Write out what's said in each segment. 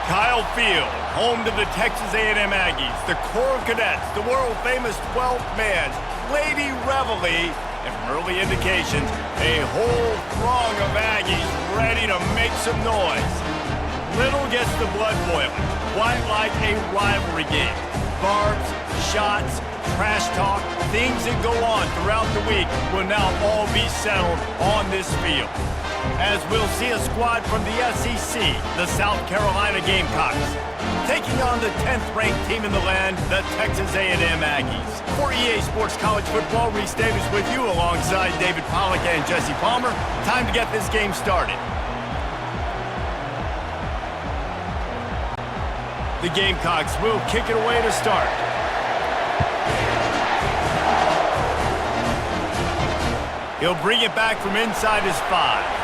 Kyle Field, home to the Texas A&M Aggies, the Corps of Cadets, the world-famous 12th man, Lady Reveille, and from early indications, a whole throng of Aggies ready to make some noise. Little gets the blood boiling, quite like a rivalry game. Barbs, shots, trash talk, things that go on throughout the week will now all be settled on this field. As we'll see a squad from the SEC, the South Carolina Gamecocks, taking on the 10th-ranked team in the land, the Texas A&M Aggies. For EA Sports College Football, Reese Davis with you alongside David Pollack and Jesse Palmer. Time to get this game started. The Gamecocks will kick it away to start. He'll bring it back from inside his 5.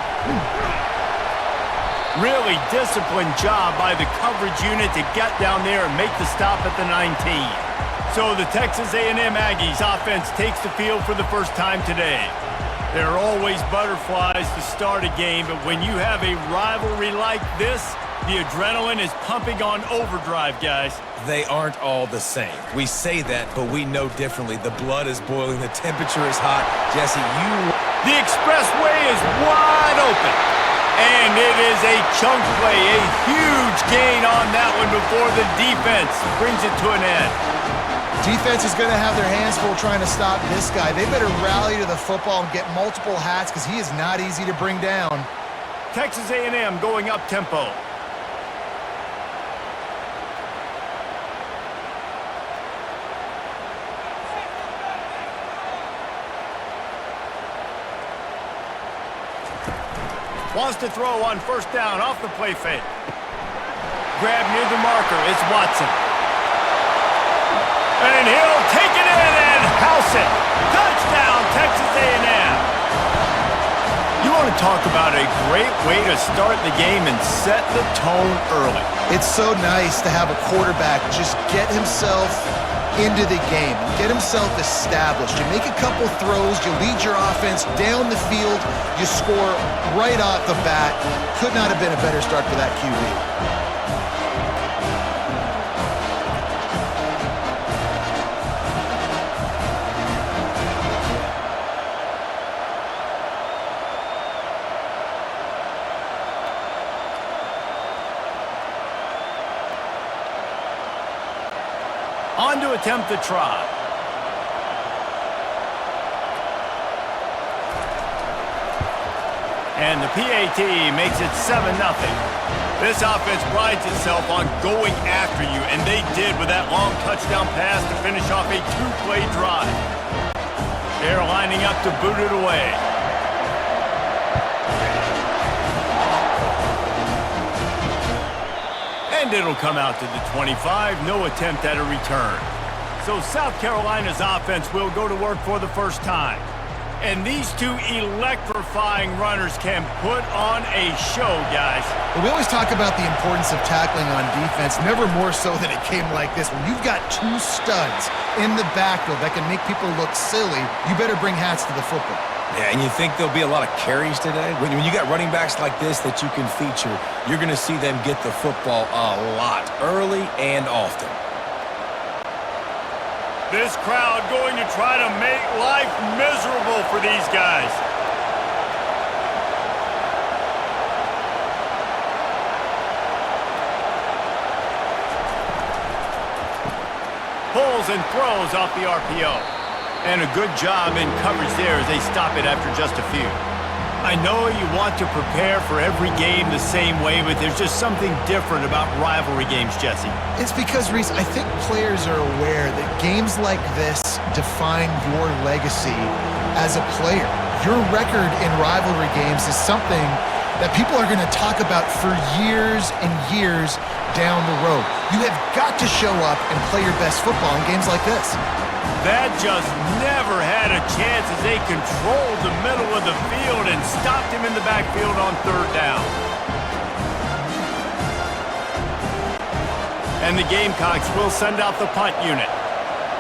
Really disciplined job by the coverage unit to get down there and make the stop at the 19. So the Texas A&M Aggies offense takes the field for the first time today. There are always butterflies to start a game, but when you have a rivalry like this, the adrenaline is pumping on overdrive, guys. They aren't all the same. We say that, but we know differently. The blood is boiling. The temperature is hot. Jesse, The expressway is wide open. And it is a chunk play, a huge gain on that one before the defense brings it to an end. Defense is going to have their hands full trying to stop this guy. They better rally to the football and get multiple hats because he is not easy to bring down. Texas A&M going up tempo. Wants to throw on first down off the play fake. Grab near the marker. It's Watson. And he'll take it in and house it. Touchdown, Texas A&M. You want to talk about a great way to start the game and set the tone early. It's so nice to have a quarterback just get himself into the game, get himself established. You make a couple throws, you lead your offense down the field, you score right off the bat. Could not have been a better start for that QB. On to attempt the try. And the PAT makes it 7-0. This offense prides itself on going after you, and they did with that long touchdown pass to finish off a 2-play drive. They're lining up to boot it away. And it'll come out to the 25, no attempt at a return. So South Carolina's offense will go to work for the first time. And these two electrifying runners can put on a show, guys. We always talk about the importance of tackling on defense, never more so than it came like this. When you've got two studs in the backfield that can make people look silly, you better bring hats to the football. Yeah, and you think there'll be a lot of carries today? When you got running backs like this that you can feature, you're going to see them get the football a lot, early and often. This crowd going to try to make life miserable for these guys. Pulls and throws off the RPO. And a good job in coverage there as they stop it after just a few. I know you want to prepare for every game the same way, but there's just something different about rivalry games, Jesse. It's because, Reese, I think players are aware that games like this define your legacy as a player. Your record in rivalry games is something that people are going to talk about for years and years down the road. You have got to show up and play your best football in games like this. That just never had a chance as they controlled the middle of the field and stopped him in the backfield on third down. And the Gamecocks will send out the punt unit.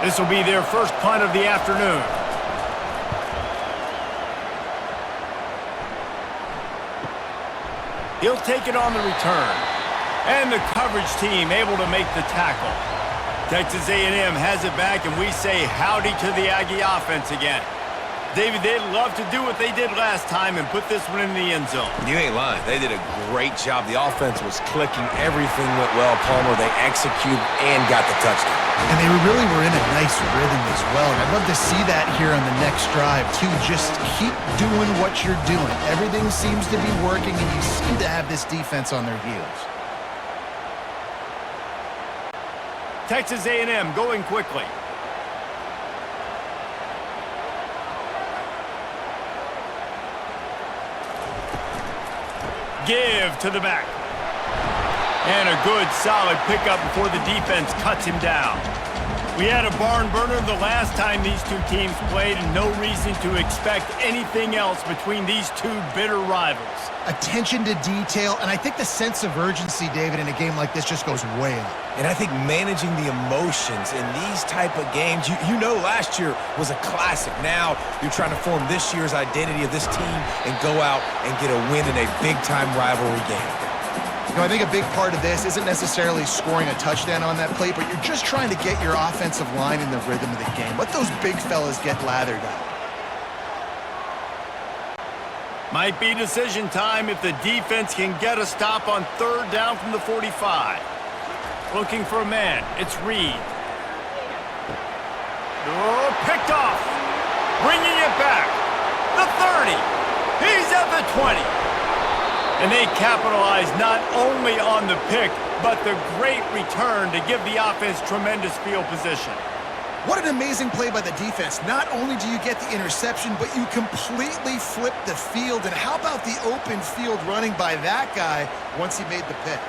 This will be their first punt of the afternoon. He'll take it on the return. And the coverage team able to make the tackle. Texas A&M has it back, and we say howdy to the Aggie offense again. David, they'd love to do what they did last time and put this one in the end zone. You ain't lying. They did a great job. The offense was clicking. Everything went well. Palmer, they executed and got the touchdown. And they really were in a nice rhythm as well. And I'd love to see that here on the next drive, too. Just keep doing what you're doing. Everything seems to be working, and you seem to have this defense on their heels. Texas A&M going quickly. Give to the back. And a good, solid pickup before the defense cuts him down. We had a barn burner the last time these two teams played, and no reason to expect anything else between these two bitter rivals. Attention to detail, and I think the sense of urgency, David, in a game like this just goes way up. And I think managing the emotions in these type of games, you know last year was a classic. Now you're trying to form this year's identity of this team and go out and get a win in a big-time rivalry game. You know, I think a big part of this isn't necessarily scoring a touchdown on that play, but you're just trying to get your offensive line in the rhythm of the game. Let those big fellas get lathered up. Might be decision time if the defense can get a stop on third down from the 45. Looking for a man. It's Reed. Oh, picked off. Bringing it back. The 30. He's at the 20. And they capitalize not only on the pick, but the great return to give the offense tremendous field position. What an amazing play by the defense. Not only do you get the interception, but you completely flip the field. And how about the open field running by that guy once he made the pick?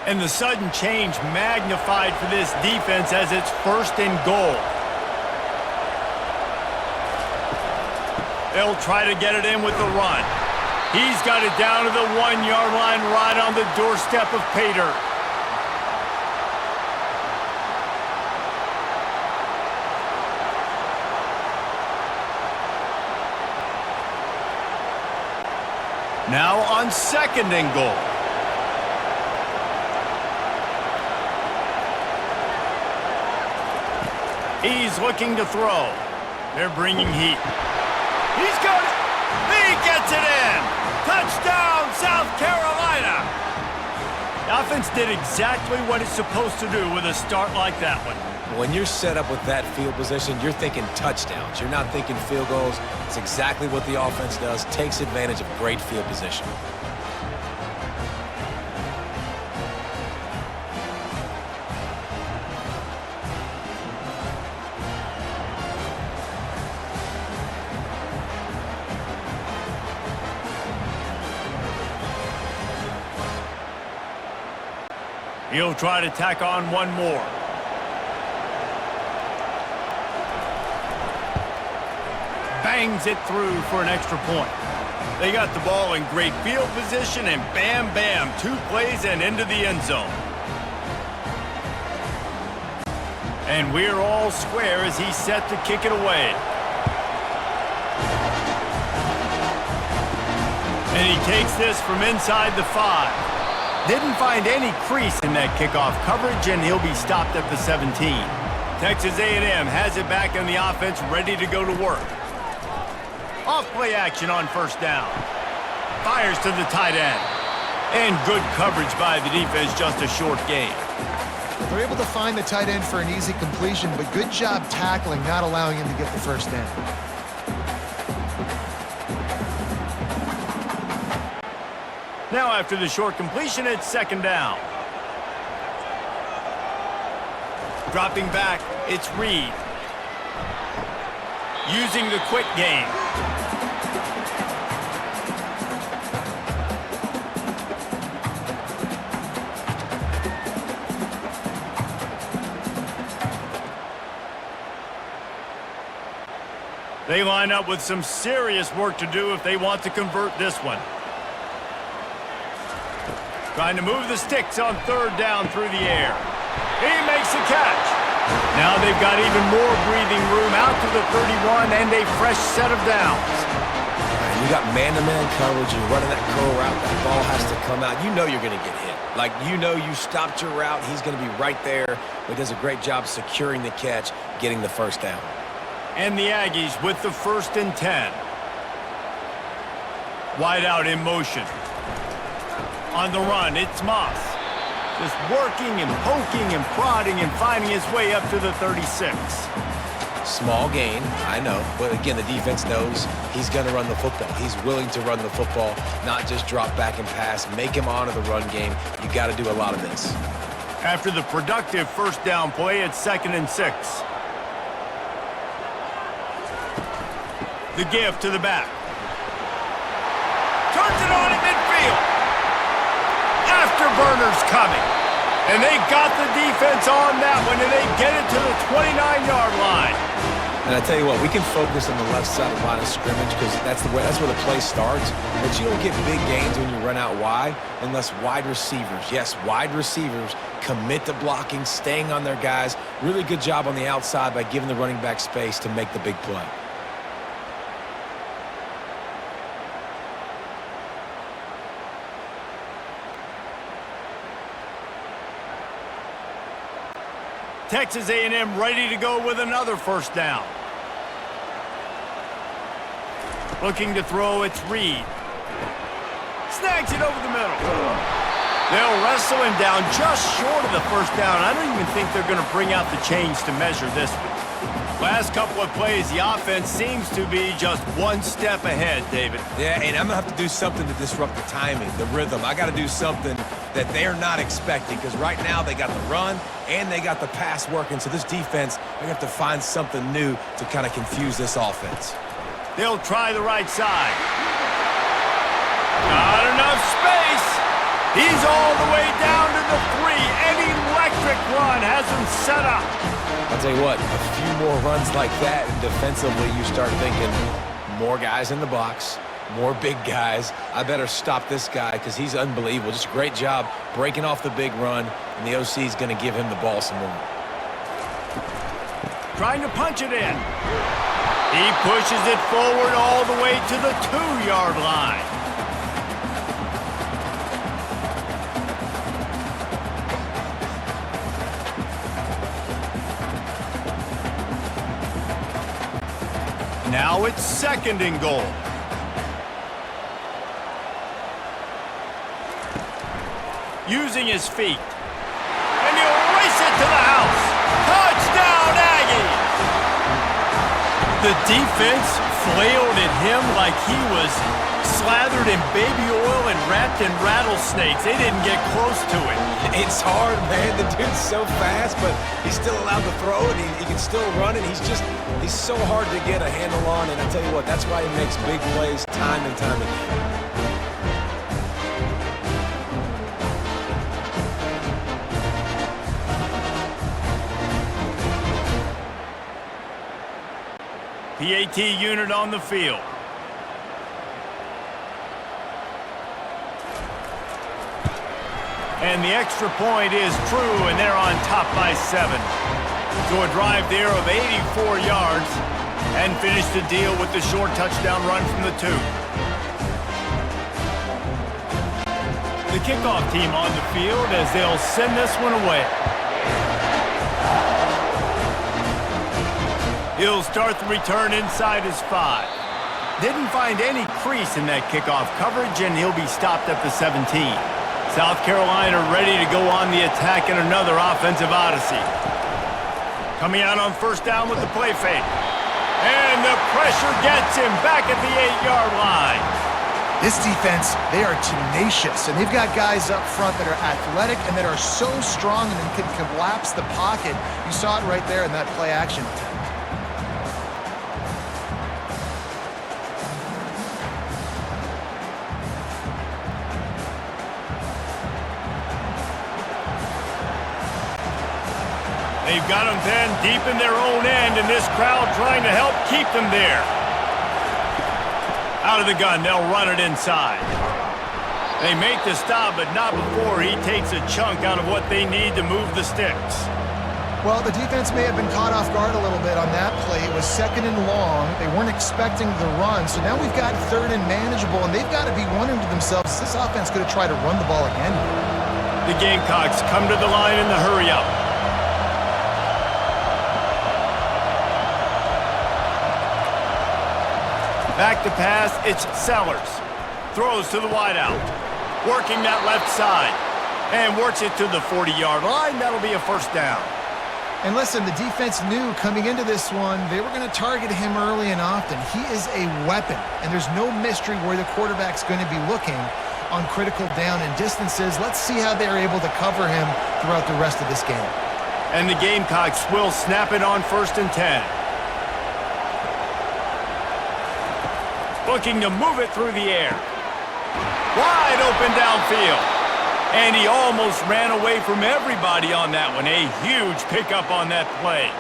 And the sudden change magnified for this defense as it's first and goal. They'll try to get it in with the run. He's got it down to the 1-yard line right on the doorstep of Pater. Now on second and goal. He's looking to throw. They're bringing heat. He's got it. He gets it in. Touchdown, South Carolina. The offense did exactly what it's supposed to do with a start like that one. When you're set up with that field position, you're thinking touchdowns. You're not thinking field goals. It's exactly what the offense does. Takes advantage of great field position. He'll try to tack on one more. Bangs it through for an extra point. They got the ball in great field position, and bam, bam, 2 plays and into the end zone. And we're all square as he's set to kick it away. And he takes this from inside the 5. Didn't find any crease in that kickoff coverage, and he'll be stopped at the 17. Texas A&M has it back in the offense, ready to go to work. Off-play action on first down. Fires to the tight end. And good coverage by the defense, just a short gain. They're able to find the tight end for an easy completion, but good job tackling, not allowing him to get the first down. Now after the short completion, it's second down. Dropping back, it's Reed. Using the quick game. They line up with some serious work to do if they want to convert this one. Trying to move the sticks on third down through the air. He makes the catch. Now they've got even more breathing room out to the 31 and a fresh set of downs. You got man-to-man coverage, you're running that curl route, that ball has to come out. You know you're going to get hit. Like, you know you stopped your route, he's going to be right there. He does a great job securing the catch, getting the first down. And the Aggies with the 1st and 10. Wide out in motion. On the run, it's Moss. Just working and poking and prodding and finding his way up to the 36. Small gain, I know. But again, the defense knows he's going to run the football. He's willing to run the football, not just drop back and pass. Make him honor the run game. You got to do a lot of this. After the productive first down play, it's 2nd and 6. The give to the back. Turns it on in midfield. Afterburners coming. And they got the defense on that one, and they get it to the 29-yard line. And I tell you what, we can focus on the left side of the line of scrimmage because that's where the play starts. But you don't get big gains when you run out wide unless wide receivers, yes, wide receivers, commit to blocking, staying on their guys. Really good job on the outside by giving the running back space to make the big play. Texas A&M ready to go with another first down. Looking to throw, it's Reed. Snags it over the middle. They'll wrestle him down just short of the first down. I don't even think they're going to bring out the chains to measure this one. Last couple of plays, the offense seems to be just one step ahead, David. Yeah, and I'm going to have to do something to disrupt the timing, the rhythm. I got to do something that they're not expecting because right now they got the run and they got the pass working. So this defense, they have to find something new to kind of confuse this offense. They'll try the right side. Not enough space. He's all the way down to the 3. An electric run has him set up. I'll tell you what, a few more runs like that, and defensively you start thinking more guys in the box, more big guys. I better stop this guy because he's unbelievable. Just a great job breaking off the big run, and the OC is going to give him the ball some more. Trying to punch it in. He pushes it forward all the way to the 2-yard line. Now it's 2nd and goal. Using his feet. And he'll race it to the house. Touchdown, Aggies! The defense flailed at him like he was slathered in baby oil and wrapped in rattlesnakes. They didn't get close to it. It's hard, man. The dude's so fast, but he's still allowed to throw, and he can still run, and he's so hard to get a handle on, and I tell you what, that's why he makes big plays time and time again. PAT unit on the field. And the extra point is true, and they're on top by 7. So a drive there of 84 yards and finish the deal with the short touchdown run from the 2. The kickoff team on the field as they'll send this one away. He'll start the return inside his 5. Didn't find any crease in that kickoff coverage, and he'll be stopped at the 17. South Carolina ready to go on the attack in another offensive odyssey. Coming out on first down with the play fake. And the pressure gets him back at the 8-yard line. This defense, they are tenacious, and they've got guys up front that are athletic and that are so strong and can collapse the pocket. You saw it right there in that play action attempt. They've got them then deep in their own end, and this crowd trying to help keep them there. Out of the gun, they'll run it inside. They make the stop, but not before he takes a chunk out of what they need to move the sticks. Well, the defense may have been caught off guard a little bit on that play. It was 2nd and long. They weren't expecting the run, so now we've got 3rd and manageable, and they've got to be wondering to themselves, is this offense going to try to run the ball again? The Gamecocks come to the line in the hurry-up. Back to pass, it's Sellers. Throws to the wideout. Working that left side. And works it to the 40-yard line. That'll be a first down. And listen, the defense knew coming into this one, they were going to target him early and often. He is a weapon, and there's no mystery where the quarterback's going to be looking on critical down and distances. Let's see how they're able to cover him throughout the rest of this game. And the Gamecocks will snap it on 1st and 10. Looking to move it through the air. Wide open downfield. And he almost ran away from everybody on that one. A huge pickup on that play.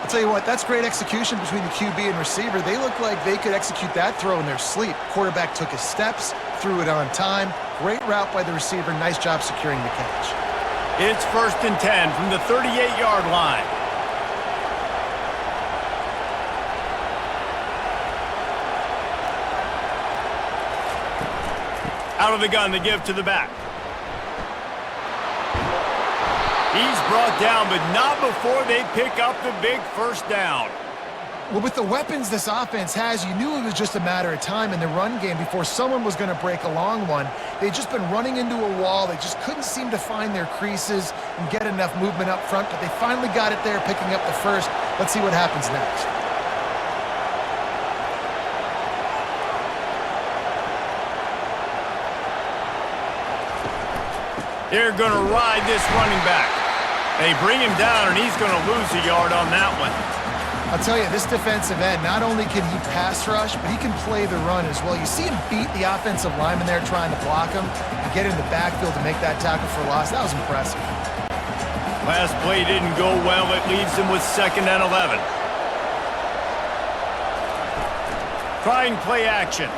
I'll tell you what, that's great execution between the QB and receiver. They look like they could execute that throw in their sleep. Quarterback took his steps, threw it on time. Great route by the receiver. Nice job securing the catch. It's 1st and 10 from the 38-yard line. Out of the gun to give to the back. He's brought down, but not before they pick up the big first down. Well, with the weapons this offense has, you knew it was just a matter of time in the run game before someone was going to break a long one. They'd just been running into a wall. They just couldn't seem to find their creases and get enough movement up front, but they finally got it there, picking up the first. Let's see what happens next. They're going to ride this running back. They bring him down, and he's going to lose a yard on that one. I'll tell you, this defensive end, not only can he pass rush, but he can play the run as well. You see him beat the offensive lineman there trying to block him and get in the backfield to make that tackle for loss. That was impressive. Last play didn't go well. It leaves him with 2nd and 11. Trying play action.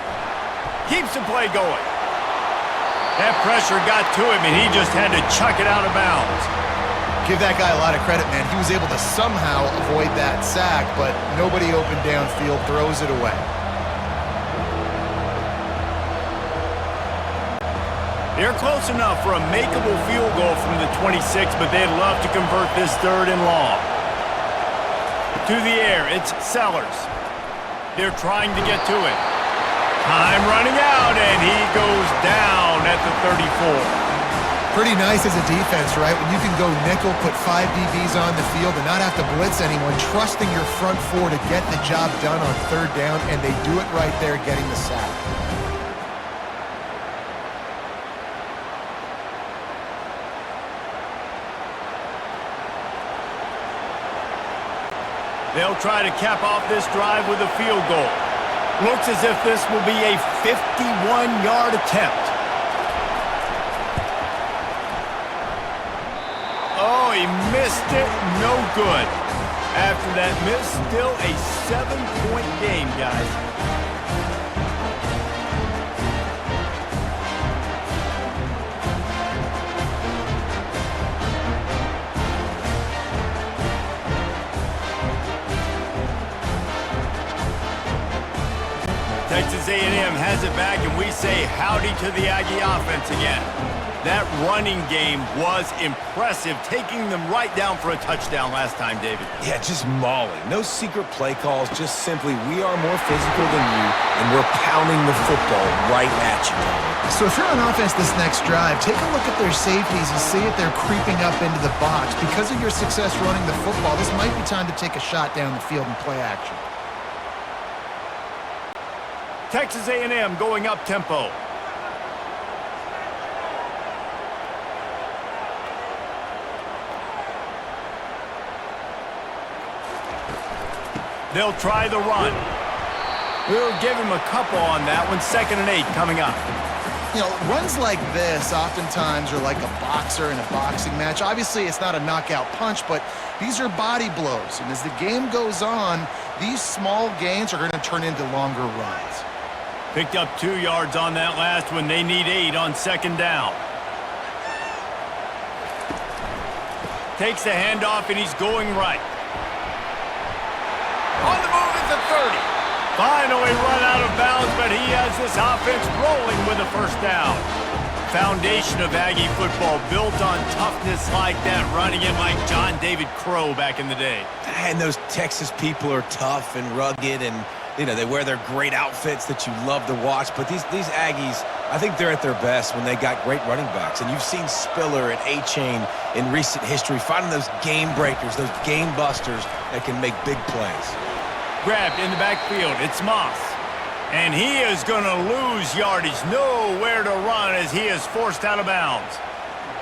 Keeps the play going. That pressure got to him, and he just had to chuck it out of bounds. Give that guy a lot of credit, man. He was able to somehow avoid that sack, but nobody open downfield, throws it away. They're close enough for a makeable field goal from the 26, but they'd love to convert this 3rd and long. To the air, it's Sellers. They're trying to get to it. Time running out, and he goes down at the 34. Pretty nice as a defense, right? When you can go nickel, put 5 DBs on the field and not have to blitz anyone, trusting your front 4 to get the job done on 3rd down, and they do it right there, getting the sack. They'll try to cap off this drive with a field goal. Looks as if this will be a 51-yard attempt. Oh, he missed it. No good. After that miss, still a 7-point game, guys. Texas A&M has it back, and we say howdy to the Aggie offense again. That running game was impressive, taking them right down for a touchdown last time, David. Yeah, just mauling. No secret play calls, just simply we are more physical than you, and we're pounding the football right at you. So if you're on offense this next drive, take a look at their safeties and see if they're creeping up into the box. Because of your success running the football, this might be time to take a shot down the field and play action. Texas A&M going up tempo. They'll try the run. We'll give him a couple on that one. 2nd and 8 coming up. You know, runs like this oftentimes are like a boxer in a boxing match. Obviously, it's not a knockout punch, but these are body blows. And as the game goes on, these small gains are going to turn into longer runs. Picked up 2 yards on that last one. They need 8 on second down. Takes the handoff, and he's going right. On the move at the 30. Finally run out of bounds, but he has this offense rolling with a first down. Foundation of Aggie football built on toughness like that, running it like John David Crow back in the day. And those Texas people are tough and rugged, and they wear their great outfits that you love to watch. But these Aggies, I think they're at their best when they got great running backs. And you've seen Spiller and A-Chain in recent history finding those game breakers, those game busters that can make big plays. Grabbed in the backfield. It's Moss. And he is going to lose yardage. Nowhere to run as he is forced out of bounds.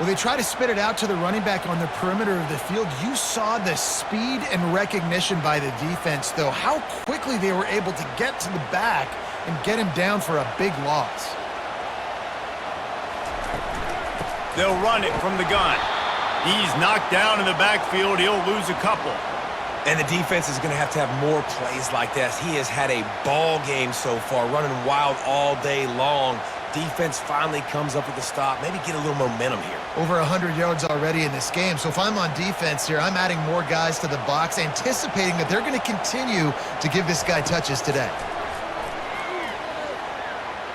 Well, they try to spit it out to the running back on the perimeter of the field. You saw the speed and recognition by the defense, though, how quickly they were able to get to the back and get him down for a big loss. They'll run it from the gun. He's knocked down in the backfield. He'll lose a couple. And the defense is going to have more plays like this. He has had a ball game so far, running wild all day long. Defense finally comes up with a stop. Maybe get a little momentum here. Over 100 yards already in this game. So if I'm on defense here, I'm adding more guys to the box, anticipating that they're going to continue to give this guy touches today.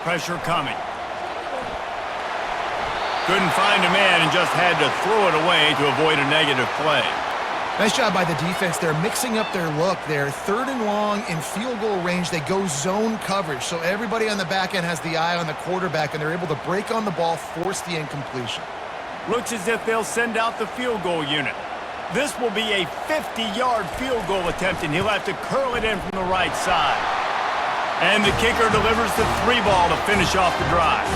Pressure coming. Couldn't find a man and just had to throw it away to avoid a negative play. Nice job by the defense. They're mixing up their look there. 3rd and long in field goal range. They go zone coverage. So everybody on the back end has the eye on the quarterback, and they're able to break on the ball, force the incompletion. Looks as if they'll send out the field goal unit. This will be a 50-yard field goal attempt, and he'll have to curl it in from the right side. And the kicker delivers the 3-ball to finish off the drive.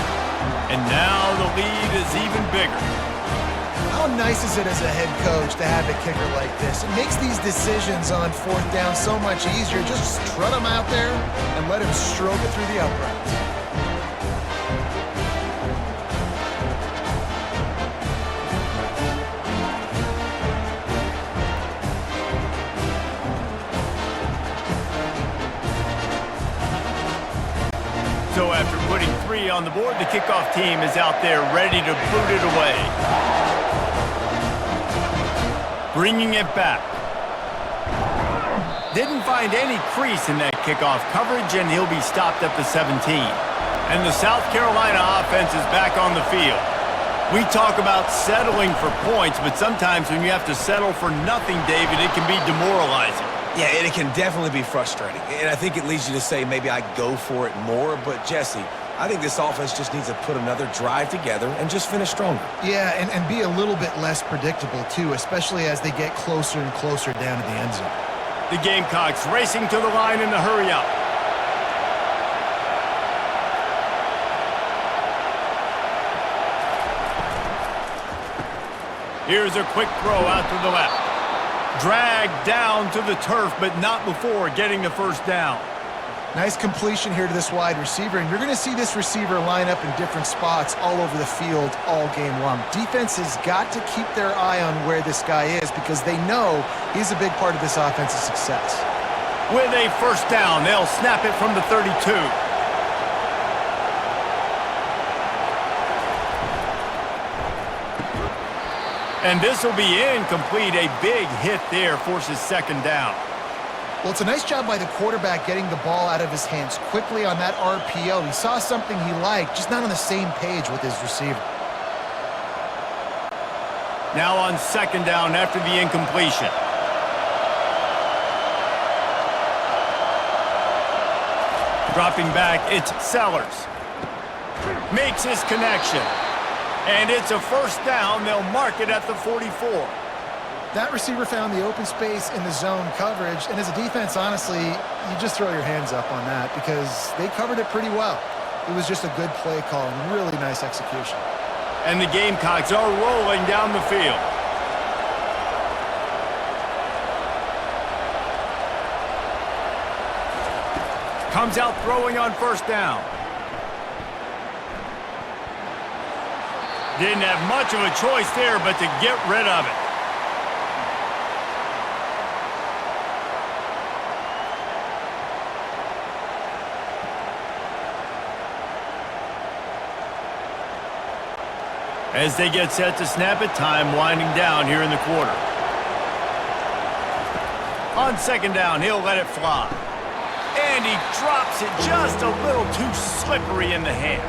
And now the lead is even bigger. How nice is it as a head coach to have a kicker like this? It makes these decisions on 4th down so much easier. Just strut him out there and let him stroke it through the uprights. So after putting 3 on the board, the kickoff team is out there ready to boot it away. Bringing it back. Didn't find any crease in that kickoff coverage, and he'll be stopped at the 17. And the South Carolina offense is back on the field. We talk about settling for points, but sometimes when you have to settle for nothing, David, it can be demoralizing. Yeah, and it can definitely be frustrating. And I think it leads you to say maybe I go for it more. But, Jesse, I think this offense just needs to put another drive together and just finish stronger. Yeah, and be a little bit less predictable, too, especially as they get closer and closer down to the end zone. The Gamecocks racing to the line in the hurry-up. Here's a quick throw out to the left. Dragged down to the turf, but not before getting the first down. Nice completion here to this wide receiver, and you're going to see this receiver line up in different spots all over the field all game long. Defense has got to keep their eye on where this guy is because they know he's a big part of this offense's success. With a first down, they'll snap it from the 32. And this will be incomplete. A big hit there forces second down. Well, it's a nice job by the quarterback getting the ball out of his hands quickly on that RPO. He saw something he liked, just not on the same page with his receiver. Now on second down after the incompletion. Dropping back, it's Sellers. Makes his connection. And it's a first down. They'll mark it at the 44. That receiver found the open space in the zone coverage, and as a defense, honestly, you just throw your hands up on that because they covered it pretty well. It was just a good play call and really nice execution. And the Gamecocks are rolling down the field. Comes out throwing on first down. Didn't have much of a choice there, but to get rid of it. As they get set to snap it, time winding down here in the quarter. On second down, he'll let it fly. And he drops it just a little too slippery in the hands.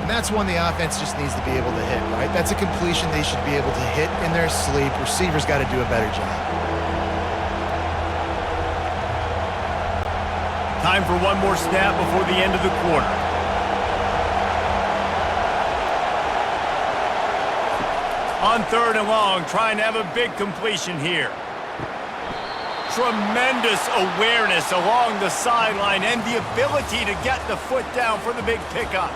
And that's one the offense just needs to be able to hit, right? That's a completion they should be able to hit in their sleep. Receivers got to do a better job. Time for one more snap before the end of the quarter. On third and long, trying to have a big completion here. Tremendous awareness along the sideline and the ability to get the foot down for the big pickup.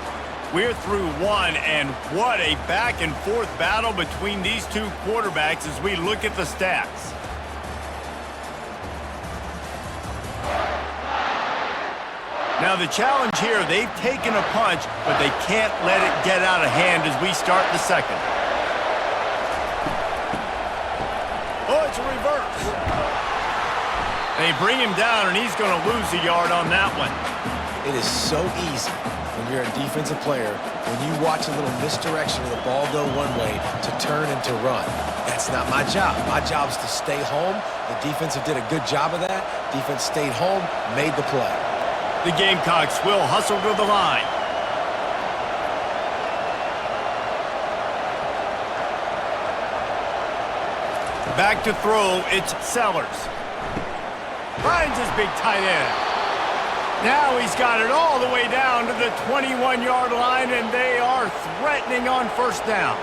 We're through one, and what a back-and-forth battle between these two quarterbacks as we look at the stats. Now the challenge here, they've taken a punch, but they can't let it get out of hand as we start the second. Oh, it's a reverse. They bring him down, and he's going to lose a yard on that one. It is so easy when you're a defensive player, when you watch a little misdirection of the ball go one way to turn and to run. That's not my job. My job is to stay home. The defensive did a good job of that. Defense stayed home, made the play. The Gamecocks will hustle to the line. Back to throw, it's Sellers. Finds his big tight end. Now he's got it all the way down to the 21-yard line, and they are threatening on first down.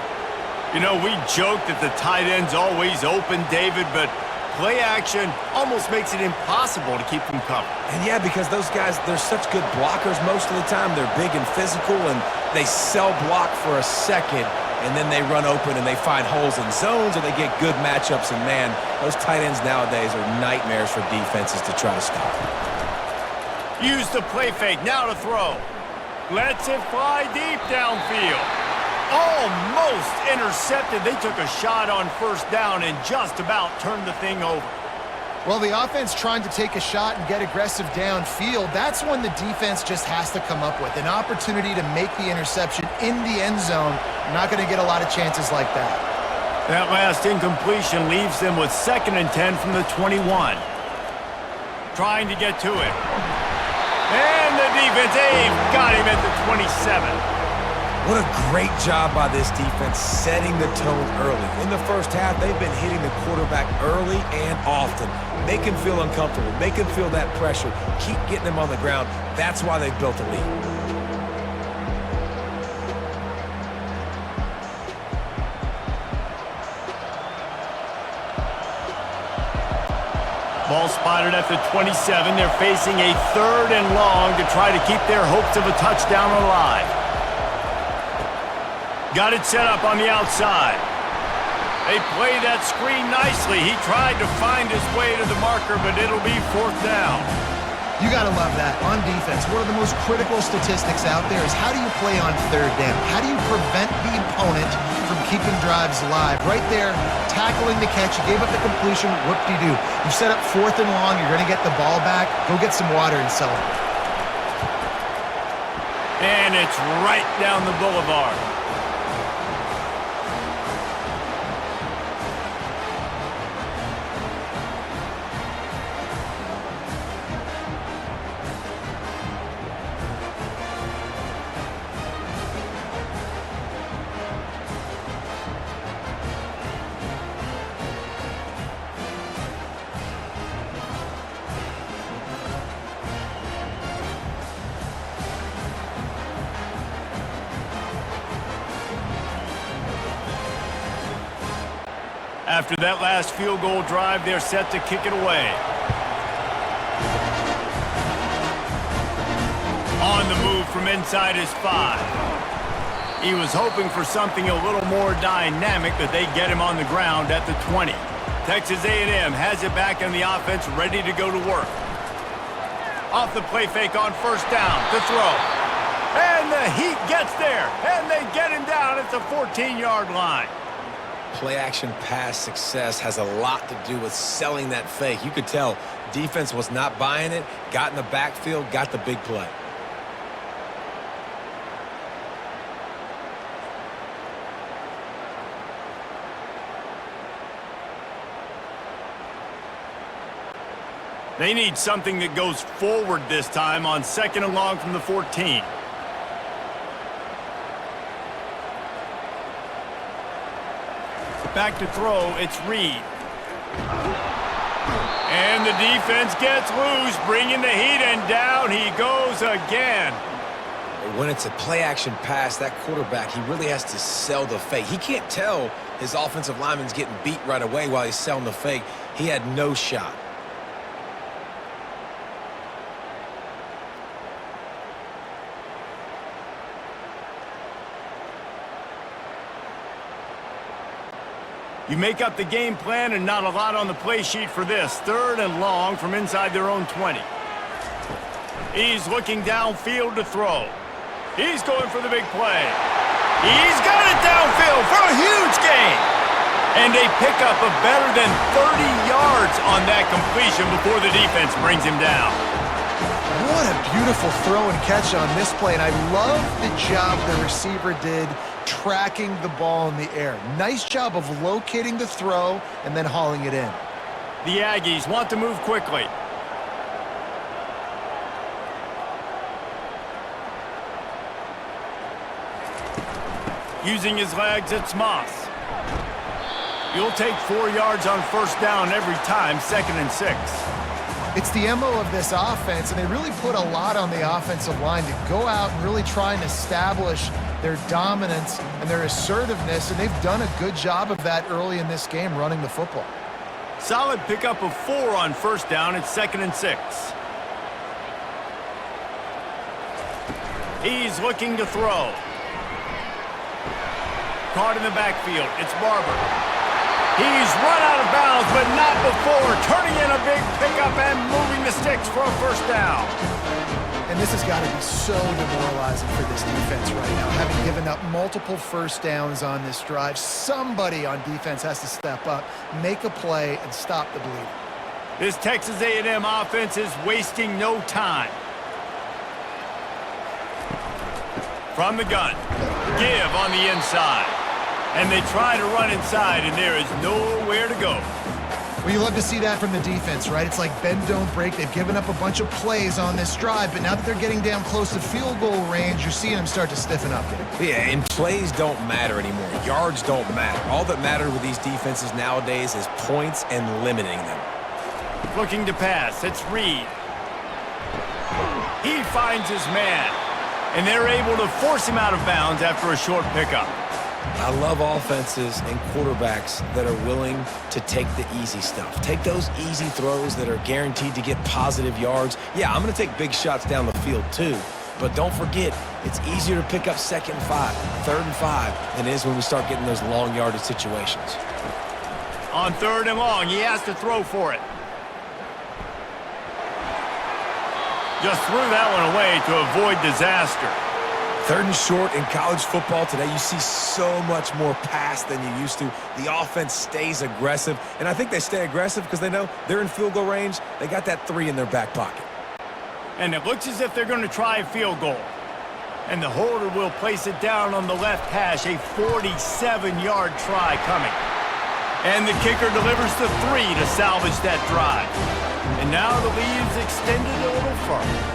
You know, we joke that the tight end's always open, David, but play action almost makes it impossible to keep them covered. And yeah, because those guys, they're such good blockers most of the time. They're big and physical, and they sell block for a second, and then they run open and they find holes in zones, or they get good matchups. And man, those tight ends nowadays are nightmares for defenses to try to stop. Use the play fake, now to throw. Lets it fly deep downfield. Almost intercepted. They took a shot on first down and just about turned the thing over. Well, the offense trying to take a shot and get aggressive downfield, that's when the defense just has to come up with an opportunity to make the interception in the end zone. Not going to get a lot of chances like that. That last incompletion leaves them with 2nd and 10 from the 21. Trying to get to it. And the defense, got him at the 27. What a great job by this defense setting the tone early. In the first half, they've been hitting the quarterback early and often. Make him feel uncomfortable. Make him feel that pressure. Keep getting him on the ground. That's why they've built a lead. Ball spotted at the 27. They're facing a 3rd and long to try to keep their hopes of a touchdown alive. Got it set up on the outside. They played that screen nicely. He tried to find his way to the marker, but it'll be 4th down. You got to love that. On defense, one of the most critical statistics out there is how do you play on 3rd down? How do you prevent the opponent from keeping drives alive? Right there, tackling the catch. You gave up the completion. Whoop-de-doo. You set up 4th and long. You're going to get the ball back. Go get some water and celebrate. And it's right down the boulevard. After that last field goal drive, they're set to kick it away. On the move from inside his 5. He was hoping for something a little more dynamic, but they get him on the ground at the 20. Texas A&M has it back in the offense, ready to go to work. Off the play fake on first down to throw. And the Heat gets there, and they get him down at the 14-yard line. Play-action pass success has a lot to do with selling that fake. You could tell defense was not buying it, got in the backfield, got the big play. They need something that goes forward this time on 2nd and long from the 14. Back to throw, it's Reed. And the defense gets loose, bringing the heat, and down he goes again. When it's a play-action pass, that quarterback, he really has to sell the fake. He can't tell his offensive lineman's getting beat right away while he's selling the fake. He had no shot. You make up the game plan and not a lot on the play sheet for this. 3rd and long from inside their own 20. He's looking downfield to throw. He's going for the big play. He's got it downfield for a huge gain. And a pickup of better than 30 yards on that completion before the defense brings him down. What a beautiful throw and catch on this play, and I love the job the receiver did tracking the ball in the air. Nice job of locating the throw and then hauling it in. The Aggies want to move quickly. Using his legs, it's Moss. You'll take 4 yards on 1st down every time, 2nd and 6. It's the MO of this offense, and they really put a lot on the offensive line to go out and really try and establish their dominance and their assertiveness, and they've done a good job of that early in this game running the football. Solid pickup of 4 on 1st down, it's 2nd and 6. He's looking to throw. Caught in the backfield, it's Barber. He's run out of bounds, but not before turning in a big pickup and moving the sticks for a 1st down. And this has got to be so demoralizing for this defense right now. Having given up multiple 1st downs on this drive, somebody on defense has to step up, make a play, and stop the bleeding. This Texas A&M offense is wasting no time. From the gun, give on the inside. And they try to run inside, and there is nowhere to go. Well, you love to see that from the defense, right? It's like bend, don't break. They've given up a bunch of plays on this drive, but now that they're getting down close to field goal range, you're seeing them start to stiffen up there. Yeah, and plays don't matter anymore. Yards don't matter. All that matters with these defenses nowadays is points and limiting them. Looking to pass, it's Reed. He finds his man, and they're able to force him out of bounds after a short pickup. I love offenses and quarterbacks that are willing to take the easy stuff. Take those easy throws that are guaranteed to get positive yards. Yeah, I'm going to take big shots down the field too. But don't forget, it's easier to pick up 2nd and 5, 3rd and 5 than it is when we start getting those long yardage situations. On 3rd and long, he has to throw for it. Just threw that one away to avoid disaster. 3rd and short in college football today, you see so much more pass than you used to. The offense stays aggressive, and I think they stay aggressive because they know they're in field goal range. They got that 3 in their back pocket. And it looks as if they're going to try a field goal. And the holder will place it down on the left hash, a 47-yard try coming. And the kicker delivers the 3 to salvage that drive. And now the lead's extended a little further.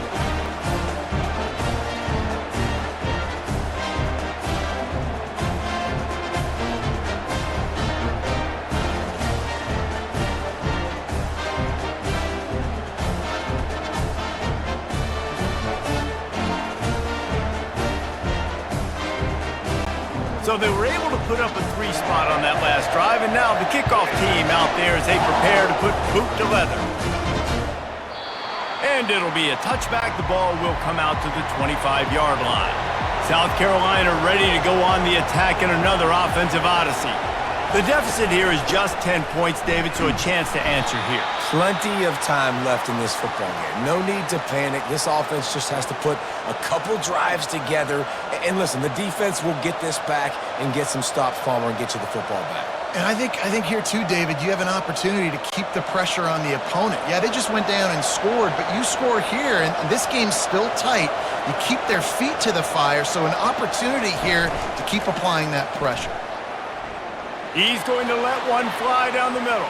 So they were able to put up a 3 spot on that last drive, and now the kickoff team out there as they prepare to put boot to leather. And it'll be a touchback. The ball will come out to the 25-yard line. South Carolina ready to go on the attack in another offensive odyssey. The deficit here is just 10 points, David, so a chance to answer here. Plenty of time left in this football game. No need to panic. This offense just has to put a couple drives together. And listen, the defense will get this back and get some stops, Palmer, and get you the football back. And I think here too, David, you have an opportunity to keep the pressure on the opponent. Yeah, they just went down and scored, but you score here, and this game's still tight. You keep their feet to the fire, so an opportunity here to keep applying that pressure. He's going to let one fly down the middle.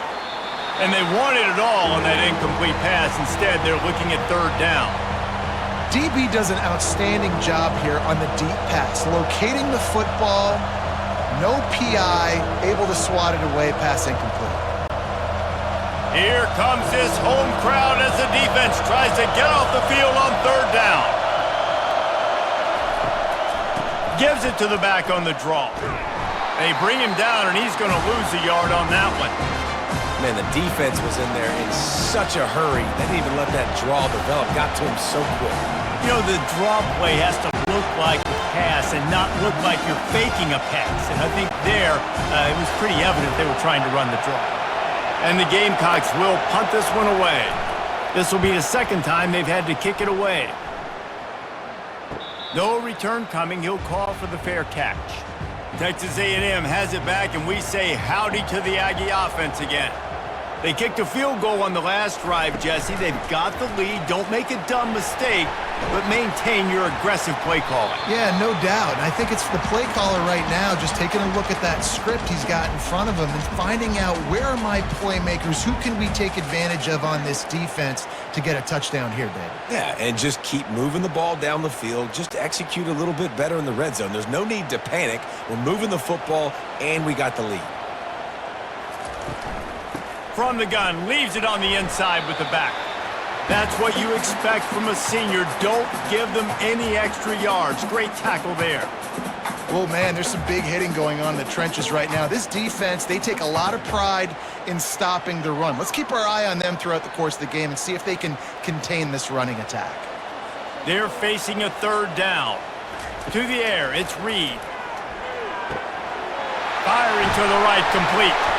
And they wanted it all on that incomplete pass. Instead, they're looking at third down. DB does an outstanding job here on the deep pass, locating the football, no PI, able to swat it away, pass incomplete. Here comes this home crowd as the defense tries to get off the field on third down. Gives it to the back on the draw. They bring him down, and he's going to lose a yard on that one. Man, the defense was in there in such a hurry. They didn't even let that draw develop. Got to him so quick. You know, the draw play has to look like a pass and not look like you're faking a pass. And I think there, it was pretty evident they were trying to run the draw. And the Gamecocks will punt this one away. This will be the second time they've had to kick it away. No return coming. He'll call for the fair catch. Texas A&M has it back, and we say howdy to the Aggie offense again. They kicked a field goal on the last drive, Jesse. They've got the lead. Don't make a dumb mistake, but maintain your aggressive play calling. Yeah, no doubt. And I think it's the play caller right now just taking a look at that script he's got in front of him and finding out where are my playmakers, who can we take advantage of on this defense to get a touchdown here, David. Yeah, and just keep moving the ball down the field. Just execute a little bit better in the red zone. There's no need to panic. We're moving the football, and we got the lead. From the gun, leaves it on the inside with the back. That's what you expect from a senior. Don't give them any extra yards. Great tackle there. Oh, man, there's some big hitting going on in the trenches right now. This defense, they take a lot of pride in stopping the run. Let's keep our eye on them throughout the course of the game and see if they can contain this running attack. They're facing a third down. To the air, it's Reed. Firing to the right, complete.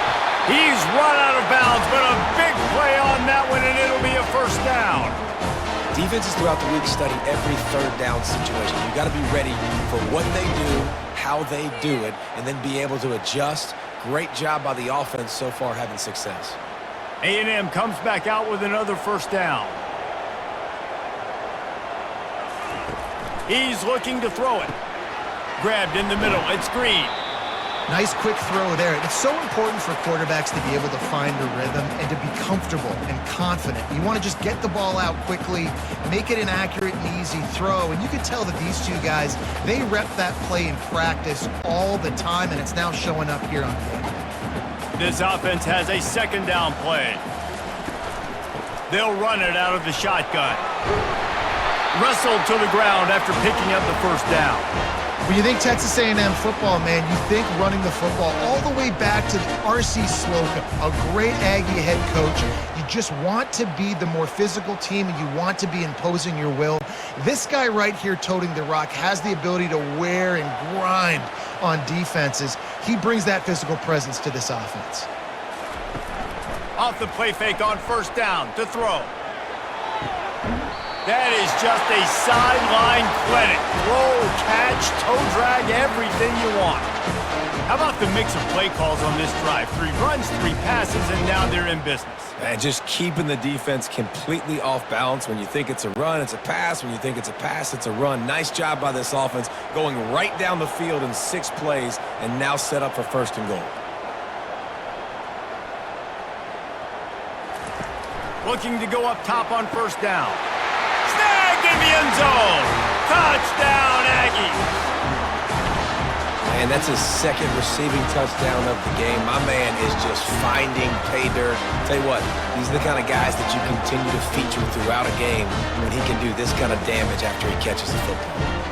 He's run out of bounds, but a big play on that one, and it'll be a first down. Defenses throughout the week study every third down situation. You got to be ready for what they do, how they do it, and then be able to adjust. Great job by the offense so far having success. A&M comes back out with another first down. He's looking to throw it. Grabbed in the middle. It's Green. Nice quick throw there. It's so important for quarterbacks to be able to find a rhythm and to be comfortable and confident. You want to just get the ball out quickly, make it an accurate and easy throw. And you can tell that these two guys, they rep that play in practice all the time, and it's now showing up here on game day. This offense has a second down play. They'll run it out of the shotgun. Wrestled to the ground after picking up the first down. When you think Texas A&M football, man, you think running the football all the way back to R.C. Slocum, a great Aggie head coach. You just want to be the more physical team, and you want to be imposing your will. This guy right here toting the rock has the ability to wear and grind on defenses. He brings that physical presence to this offense. Off the play fake on first down to throw. That is just a sideline clinic. Throw, catch, toe drag, everything you want. How about the mix of play calls on this drive? 3 runs, 3 passes, and now they're in business. And just keeping the defense completely off balance. When you think it's a run, it's a pass. When you think it's a pass, it's a run. Nice job by this offense going right down the field in 6 plays and now set up for first and goal. Looking to go up top on first down. Snagged in the end zone. Touchdown, Aggies. And that's his second receiving touchdown of the game. My man is just finding pay dirt. Tell you what, these are the kind of guys that you continue to feature throughout a game when he can do this kind of damage after he catches the football.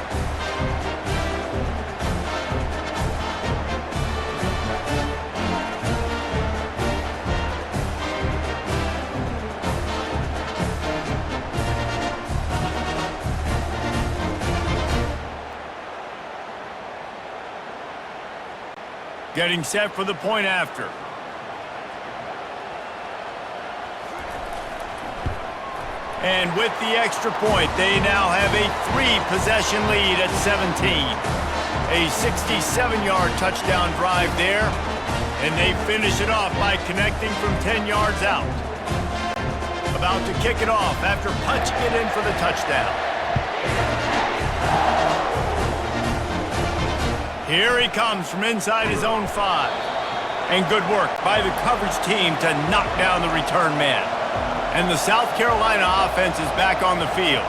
Getting set for the point after. And with the extra point, they now have a 3-possession lead at 17. A 67-yard touchdown drive there, and they finish it off by connecting from 10 yards out. About to kick it off after punching it in for the touchdown. Here he comes from inside his own 5. And good work by the coverage team to knock down the return man. And the South Carolina offense is back on the field.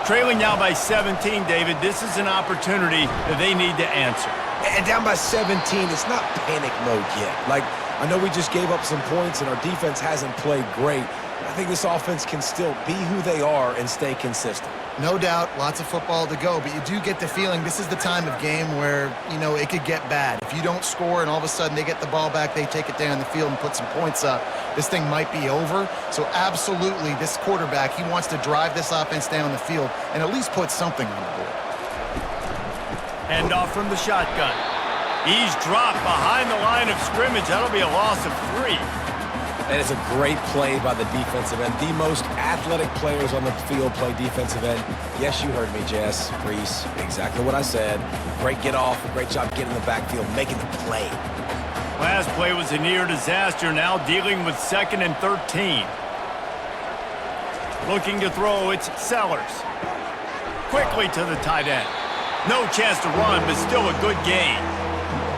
Trailing now by 17, David, this is an opportunity that they need to answer. And down by 17, it's not panic mode yet. Like, I know we just gave up some points and our defense hasn't played great. I think this offense can still be who they are and stay consistent. No doubt, lots of football to go, but you do get the feeling this is the time of game where, you know, it could get bad. If you don't score and all of a sudden they get the ball back, they take it down the field and put some points up, this thing might be over. So absolutely, this quarterback, he wants to drive this offense down the field and at least put something on the board. Handoff from the shotgun. He's dropped behind the line of scrimmage. That'll be a loss of 3. And it's a great play by the defensive end. The most athletic players on the field play defensive end. Yes, you heard me, Jess, Reese. Exactly what I said. Great get off. Great job getting in the backfield, making the play. Last play was a near disaster. Now dealing with 2nd and 13. Looking to throw, it's Sellers. Quickly to the tight end. No chance to run, but still a good gain.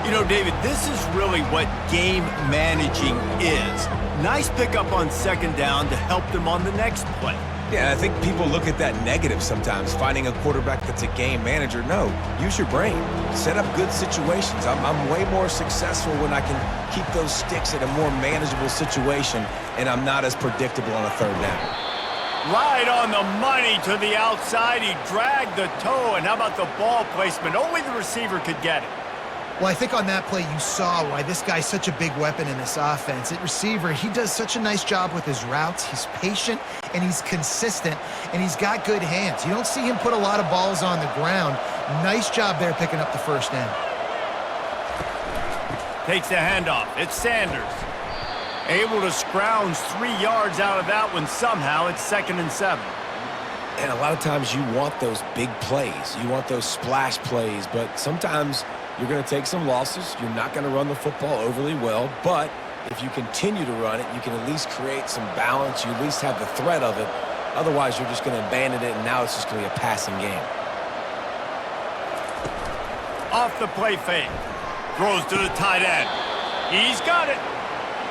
You know, David, this is really what game managing is. Nice pickup on 2nd down to help them on the next play. Yeah, I think people look at that negative sometimes, finding a quarterback that's a game manager. No, use your brain. Set up good situations. I'm way more successful when I can keep those sticks in a more manageable situation, and I'm not as predictable on a 3rd down. Right on the money to the outside. He dragged the toe, and how about the ball placement? Only the receiver could get it. Well, I think on that play you saw why this guy's such a big weapon in this offense. At receiver, he does such a nice job with his routes. He's patient, and he's consistent, and he's got good hands. You don't see him put a lot of balls on the ground. Nice job there picking up the 1st down. Takes the handoff. It's Sanders. Able to scrounge 3 yards out of that one somehow. It's 2nd and 7. And a lot of times you want those big plays. You want those splash plays, but sometimes you're going to take some losses. You're not going to run the football overly well, but if you continue to run it, you can at least create some balance. You at least have the threat of it. Otherwise, you're just going to abandon it, and now it's just going to be a passing game. Off the play fake. Throws to the tight end. He's got it.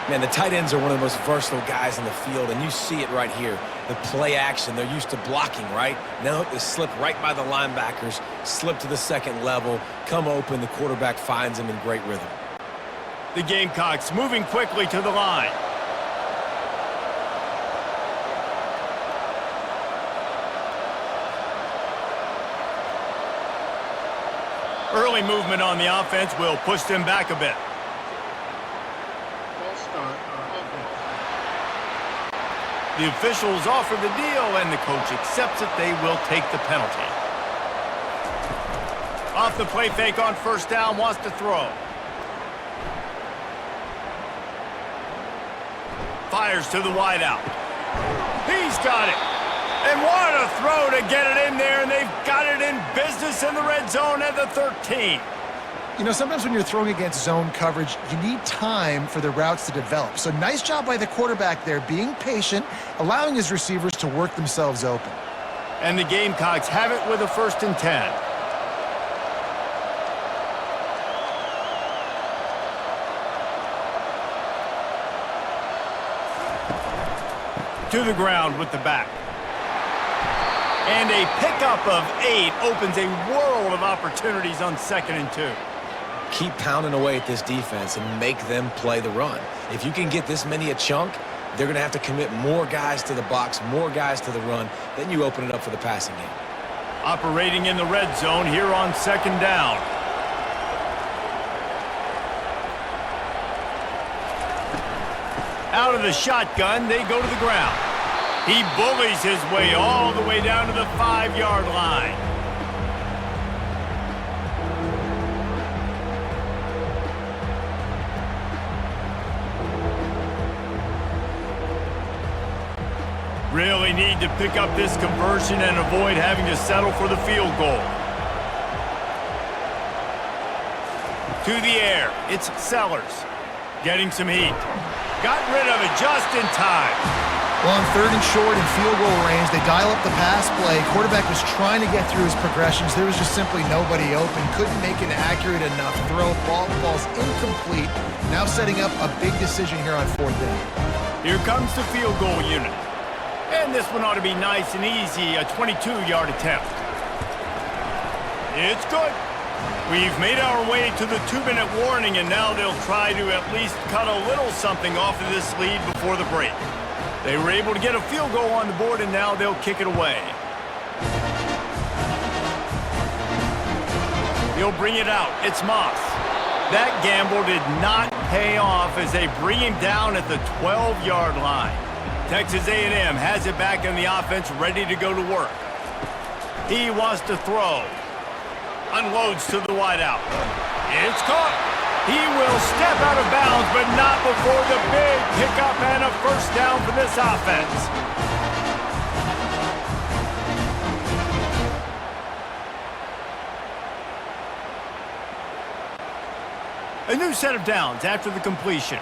Man, the tight ends are one of the most versatile guys in the field, and you see it right here. The play action, they're used to blocking, right? Now they slip right by the linebackers, slip to the 2nd level, come open, the quarterback finds them in great rhythm. The Gamecocks moving quickly to the line. Early movement on the offense will push them back a bit. The officials offer the deal, and the coach accepts it. They will take the penalty. Off the play fake on 1st down, wants to throw. Fires to the wideout. He's got it. And what a throw to get it in there, and they've got it in business in the red zone at the 13. You know, sometimes when you're throwing against zone coverage, you need time for the routes to develop. So nice job by the quarterback there, being patient, allowing his receivers to work themselves open. And the Gamecocks have it with a 1st and 10. To the ground with the back. And a pickup of 8 opens a world of opportunities on 2nd and 2. Keep pounding away at this defense and make them play the run. If you can get this many a chunk, they're going to have to commit more guys to the box, more guys to the run. Then you open it up for the passing game. Operating in the red zone here on 2nd down. Out of the shotgun, they go to the ground. He bullies his way all the way down to the 5-yard line. Really need to pick up this conversion and avoid having to settle for the field goal. To the air, it's Sellers. Getting some heat. Got rid of it just in time. Well, on 3rd and short and field goal range, they dial up the pass play. Quarterback was trying to get through his progressions. There was just simply nobody open. Couldn't make an accurate enough throw. Ball falls incomplete. Now setting up a big decision here on 4th down. Here comes the field goal unit. And this one ought to be nice and easy, a 22-yard attempt. It's good. We've made our way to the 2-minute warning, and now they'll try to at least cut a little something off of this lead before the break. They were able to get a field goal on the board, and now they'll kick it away. He'll bring it out. It's Moss. That gamble did not pay off as they bring him down at the 12-yard line. Texas A&M has it back in the offense, ready to go to work. He wants to throw. Unloads to the wideout. It's caught. He will step out of bounds, but not before the big pickup and a first down for this offense. A new set of downs after the completion.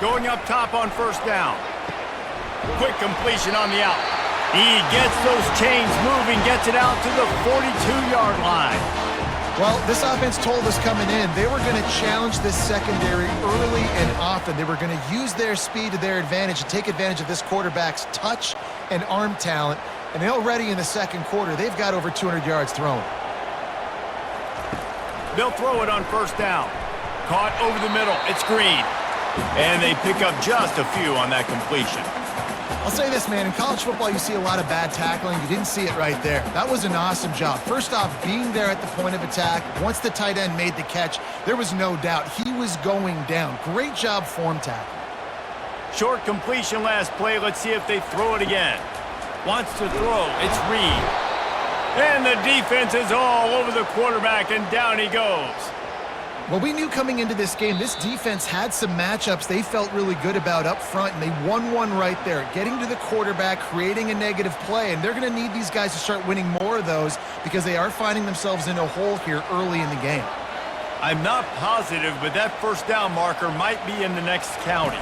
Going up top on first down. Quick completion on the out. He gets those chains moving, gets it out to the 42-yard line. Well, this offense told us coming in they were going to challenge this secondary early and often. They were going to use their speed to their advantage and take advantage of this quarterback's touch and arm talent. And already in the second quarter, they've got over 200 yards thrown. They'll throw it on first down. Caught over the middle. It's Green. And they pick up just a few on that completion. I'll say this, man. In college football, you see a lot of bad tackling. You didn't see it right there. That was an awesome job. First off, being there at the point of attack. Once the tight end made the catch, there was no doubt he was going down. Great job form tackle. Short completion last play. Let's see if they throw it again. Wants to throw. It's Reed. And the defense is all over the quarterback, and down he goes. Well, we knew coming into this game, this defense had some matchups they felt really good about up front, and they won one right there, getting to the quarterback, creating a negative play, and they're going to need these guys to start winning more of those because they are finding themselves in a hole here early in the game. I'm not positive, but that first down marker might be in the next county.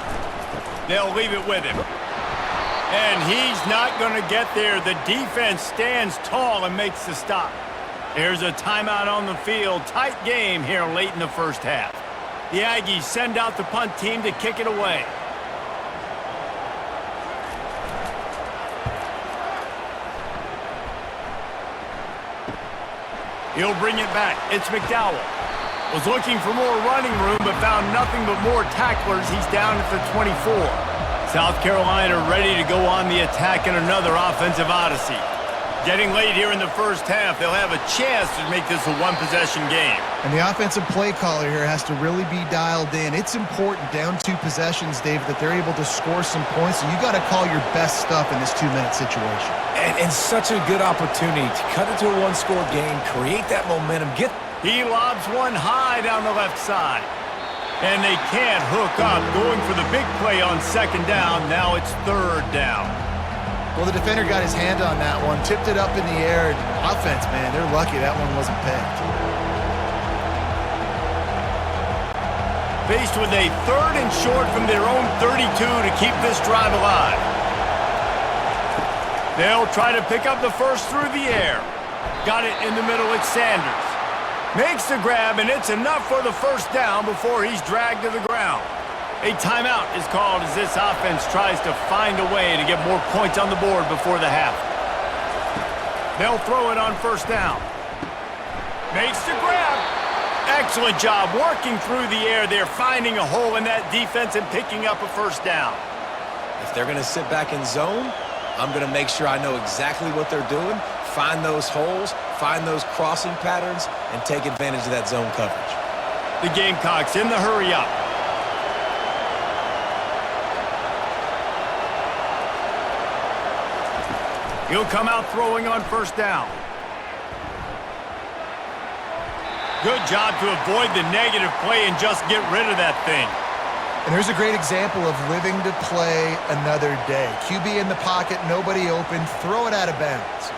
They'll leave it with him. And he's not going to get there. The defense stands tall and makes the stop. Here's a timeout on the field. Tight game here late in the first half. The Aggies send out the punt team to kick it away. He'll bring it back. It's McDowell. Was looking for more running room, but found nothing but more tacklers. He's down at the 24. South Carolina ready to go on the attack in another offensive odyssey. Getting late here in the first half, they'll have a chance to make this a one-possession game. And the offensive play caller here has to really be dialed in. It's important, down 2 possessions, David, that they're able to score some points. So you got to call your best stuff in this 2-minute situation. And such a good opportunity to cut it to a one-score game, create that momentum. He lobs one high down the left side. And they can't hook up, going for the big play on second down. Now it's third down. Well, the defender got his hand on that one, tipped it up in the air. Offense, man, they're lucky that one wasn't picked. Faced with a third and short from their own 32 to keep this drive alive. They'll try to pick up the first through the air. Got it in the middle, it's Sanders. Makes the grab, and it's enough for the first down before he's dragged to the ground. A timeout is called as this offense tries to find a way to get more points on the board before the half. They'll throw it on first down. Makes the grab. Excellent job working through the air there, finding a hole in that defense and picking up a first down. If they're going to sit back in zone, I'm going to make sure I know exactly what they're doing, find those holes, find those crossing patterns, and take advantage of that zone coverage. The Gamecocks in the hurry up. He'll come out throwing on first down. Good job to avoid the negative play and just get rid of that thing. And here's a great example of living to play another day. QB in the pocket, nobody open, throw it out of bounds.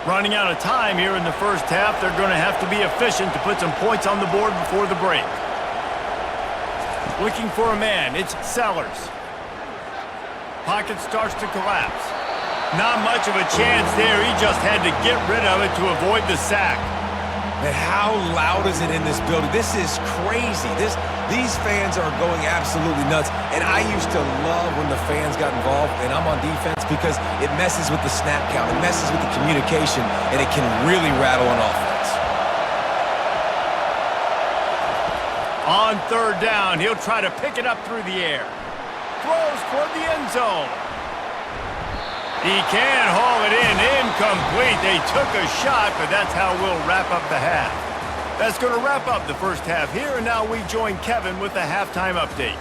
Running out of time here in the first half, they're going to have to be efficient to put some points on the board before the break. Looking for a man, it's Sellers. Pocket starts to collapse. Not much of a chance there. He just had to get rid of it to avoid the sack. And how loud is it in this building? This is crazy. These fans are going absolutely nuts. And I used to love when the fans got involved, and I'm on defense, because it messes with the snap count, it messes with the communication, and it can really rattle an offense. On third down, he'll try to pick it up through the air. Throws toward the end zone. He can haul it in. Incomplete. They took a shot, but that's how we'll wrap up the half. That's going to wrap up the first half here, and now we join Kevin with the halftime update.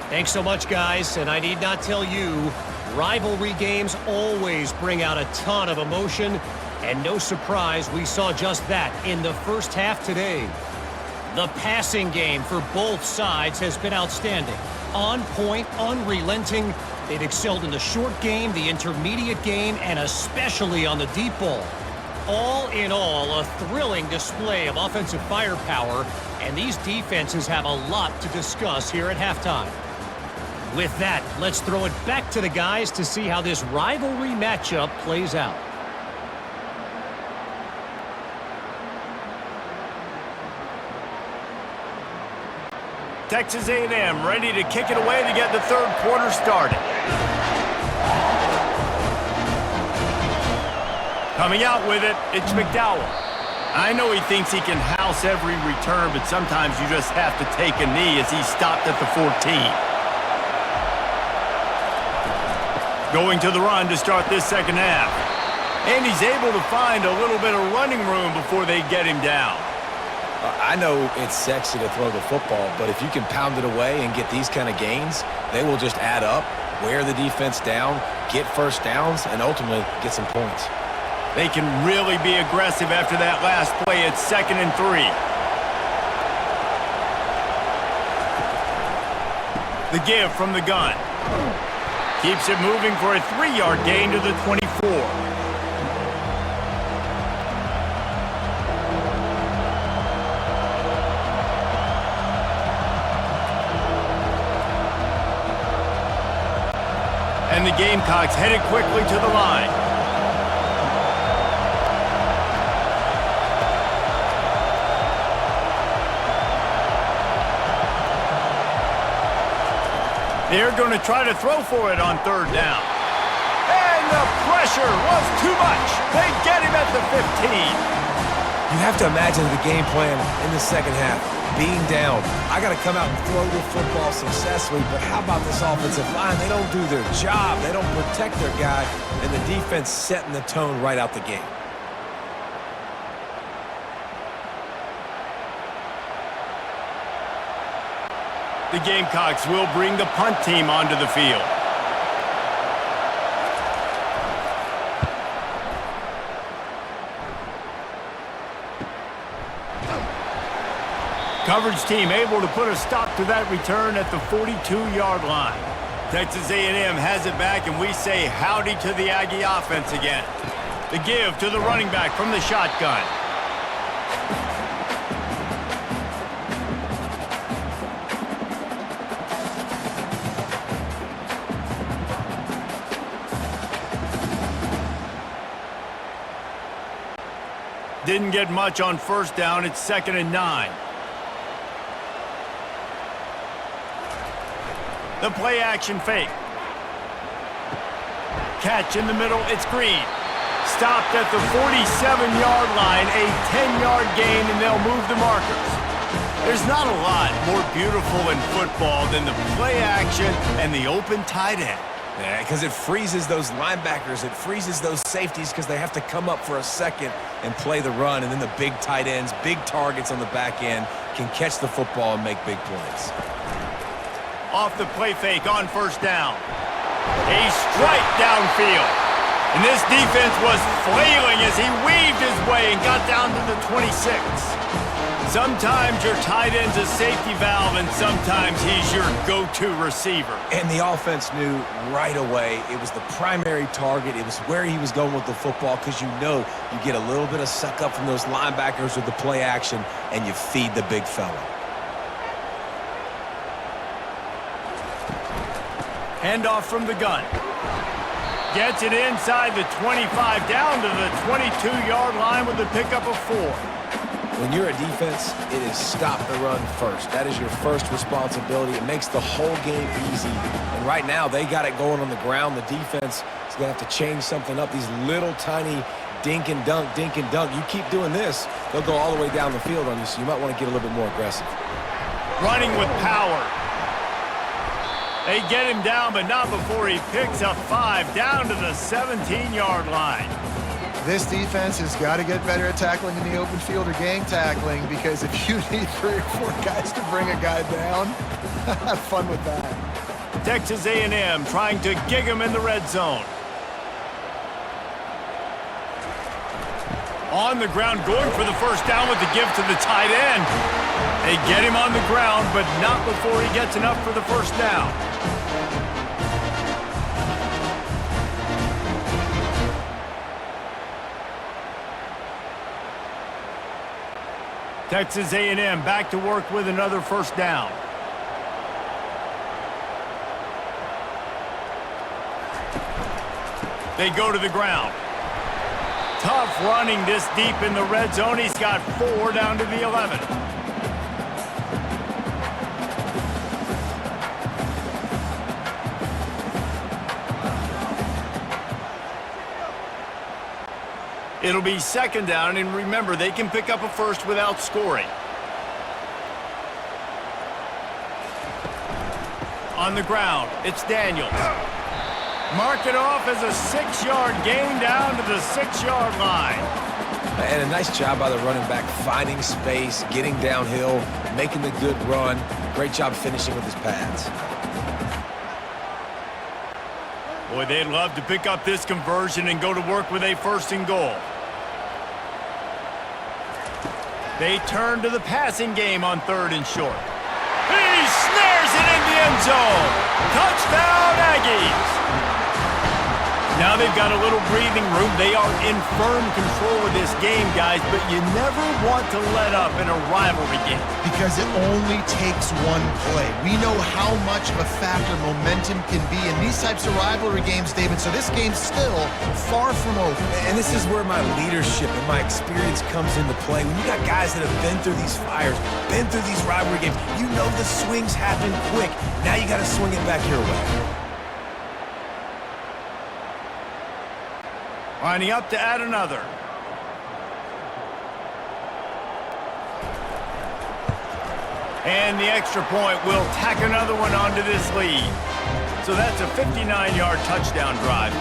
Thanks so much, guys, and I need not tell you, rivalry games always bring out a ton of emotion, and no surprise we saw just that in the first half today. The passing game for both sides has been outstanding. On point, unrelenting. They've excelled in the short game, the intermediate game, and especially on the deep ball. All in all, a thrilling display of offensive firepower, and these defenses have a lot to discuss here at halftime. With that, let's throw it back to the guys to see how this rivalry matchup plays out. Texas A&M ready to kick it away to get the third quarter started. Coming out with it, it's McDowell. I know he thinks he can house every return, but sometimes you just have to take a knee as he stopped at the 14. Going to the run to start this second half. And he's able to find a little bit of running room before they get him down. I know it's sexy to throw the football, but if you can pound it away and get these kind of gains, they will just add up, wear the defense down, get first downs, and ultimately get some points. They can really be aggressive after that last play. It's 2nd and 3. The give from the gun. Keeps it moving for a 3-yard gain to the 24. And the Gamecocks headed quickly to the line. They're going to try to throw for it on third down. And the pressure was too much. They get him at the 15. You have to imagine the game plan in the second half. Being down, I got to come out and throw the football successfully, but how about this offensive line? They don't do their job. They don't protect their guy, and the defense setting the tone right out the gate. The Gamecocks will bring the punt team onto the field. Coverage team able to put a stop to that return at the 42-yard line. Texas A&M has it back, and we say howdy to the Aggie offense again. The give to the running back from the shotgun. Didn't get much on first down. It's 2nd and 9. The play action fake. Catch in the middle. It's Green. Stopped at the 47-yard line. A 10-yard gain, and they'll move the markers. There's not a lot more beautiful in football than the play action and the open tight end. Yeah, because it freezes those linebackers. It freezes those safeties because they have to come up for a second and play the run. And then the big tight ends, big targets on the back end can catch the football and make big plays. Off the play fake on first down. A strike downfield. And this defense was flailing as he weaved his way and got down to the 26. Sometimes your tight end's a safety valve, and sometimes he's your go-to receiver. And the offense knew right away it was the primary target. It was where he was going with the football, because you know you get a little bit of suck up from those linebackers with the play action, and you feed the big fella. Handoff from the gun. Gets it inside the 25, down to the 22-yard line with a pickup of 4. When you're a defense, it is stop the run first. That is your first responsibility. It makes the whole game easy. And right now, they got it going on the ground. The defense is going to have to change something up. These little tiny dink and dunk, dink and dunk. You keep doing this, they'll go all the way down the field on you, so you might want to get a little bit more aggressive. Running with power. They get him down, but not before he picks up 5, down to the 17-yard line. This defense has got to get better at tackling in the open field or gang tackling, because if you need 3 or 4 guys to bring a guy down, have fun with that. Texas A&M trying to gig him in the red zone. On the ground, going for the first down with the give to the tight end. They get him on the ground, but not before he gets enough for the first down. Texas A&M back to work with another first down. They go to the ground. Tough running this deep in the red zone. He's got 4 down to the 11. It'll be second down, and remember, they can pick up a first without scoring. On the ground, it's Daniels. Mark it off as a 6-yard gain down to the 6-yard line. And a nice job by the running back, finding space, getting downhill, making the good run. Great job finishing with his pads. Boy, they'd love to pick up this conversion and go to work with a 1st and goal. They turn to the passing game on 3rd and short. He snares it in the end zone. Touchdown, Aggies. Now they've got a little breathing room. They are in firm control of this game, guys, but you never want to let up in a rivalry game. Because it only takes one play. We know how much of a factor momentum can be in these types of rivalry games, David, so this game's still far from over. And this is where my leadership and my experience comes into play. When you got guys that have been through these fires, been through these rivalry games, you know the swings happen quick. Now you got to swing it back your way. Lining up to add another. And the extra point will tack another one onto this lead. So that's a 59-yard touchdown drive.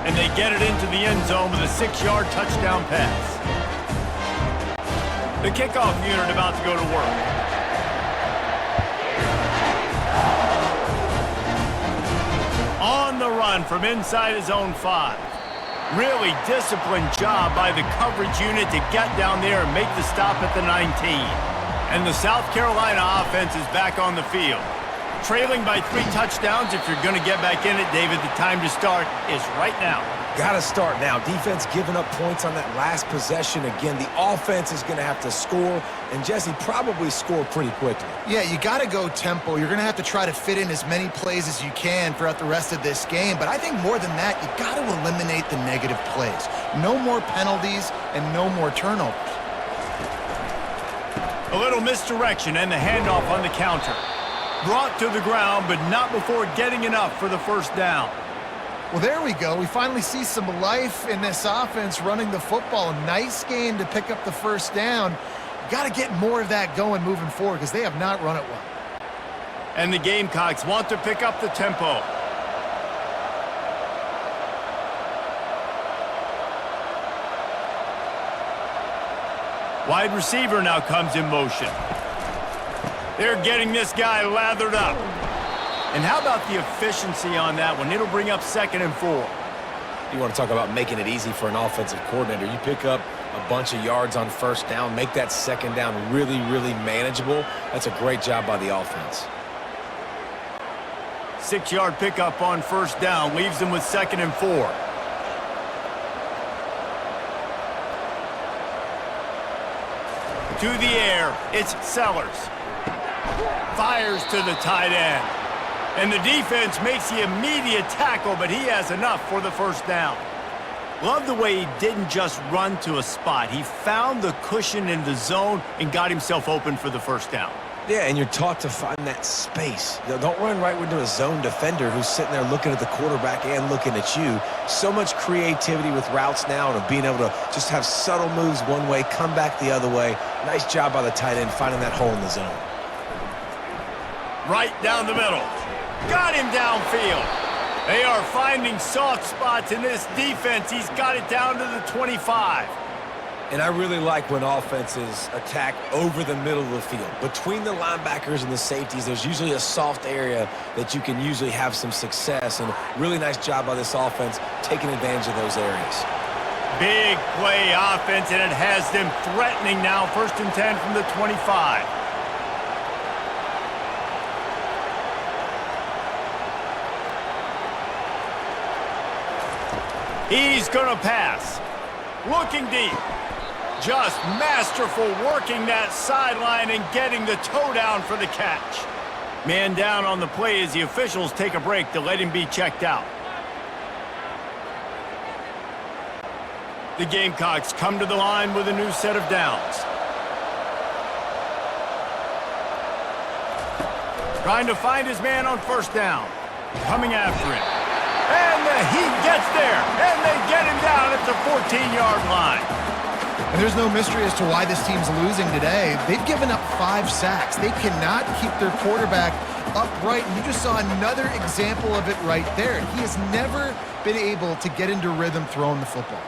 And they get it into the end zone with a 6-yard touchdown pass. The kickoff unit about to go to work. On the run from inside his own 5. Really disciplined job by the coverage unit to get down there and make the stop at the 19. And the South Carolina offense is back on the field. Trailing by 3 touchdowns. If you're going to get back in it, David, the time to start is right now. Got to start now. Defense giving up points on that last possession. Again, the offense is going to have to score, and Jesse probably score pretty quickly. Yeah, you got to go tempo. You're going to have to try to fit in as many plays as you can throughout the rest of this game. But I think more than that, you got to eliminate the negative plays. No more penalties and no more turnovers. A little misdirection and the handoff on the counter. Brought to the ground, but not before getting enough for the first down. Well, there we go. We finally see some life in this offense running the football. Nice game to pick up the first down. Got to get more of that going moving forward because they have not run it well. And the Gamecocks want to pick up the tempo. Wide receiver now comes in motion. They're getting this guy lathered up. And how about the efficiency on that one? It'll bring up 2nd and 4. You want to talk about making it easy for an offensive coordinator. You pick up a bunch of yards on first down, make that second down really, really manageable. That's a great job by the offense. 6-yard pickup on first down leaves them with 2nd and 4. To the air, it's Sellers. Fires to the tight end. And the defense makes the immediate tackle, but he has enough for the first down. Love the way he didn't just run to a spot. He found the cushion in the zone and got himself open for the first down. Yeah, and you're taught to find that space. Don't run right into a zone defender who's sitting there looking at the quarterback and looking at you. So much creativity with routes now and being able to just have subtle moves one way, come back the other way. Nice job by the tight end finding that hole in the zone. Right down the middle. Got him downfield. They are finding soft spots in this defense. He's got it down to the 25. And I really like when offenses attack over the middle of the field. Between the linebackers and the safeties, there's usually a soft area that you can usually have some success. And really nice job by this offense taking advantage of those areas. Big play offense, and it has them threatening now. 1st and 10 from the 25. He's going to pass. Looking deep. Just masterful working that sideline and getting the toe down for the catch. Man down on the play as the officials take a break to let him be checked out. The Gamecocks come to the line with a new set of downs. Trying to find his man on first down. Coming after him. And he gets there. And they get him down at the 14-yard line. And there's no mystery as to why this team's losing today. They've given up 5 sacks. They cannot keep their quarterback upright. And you just saw another example of it right there. He has never been able to get into rhythm throwing the football.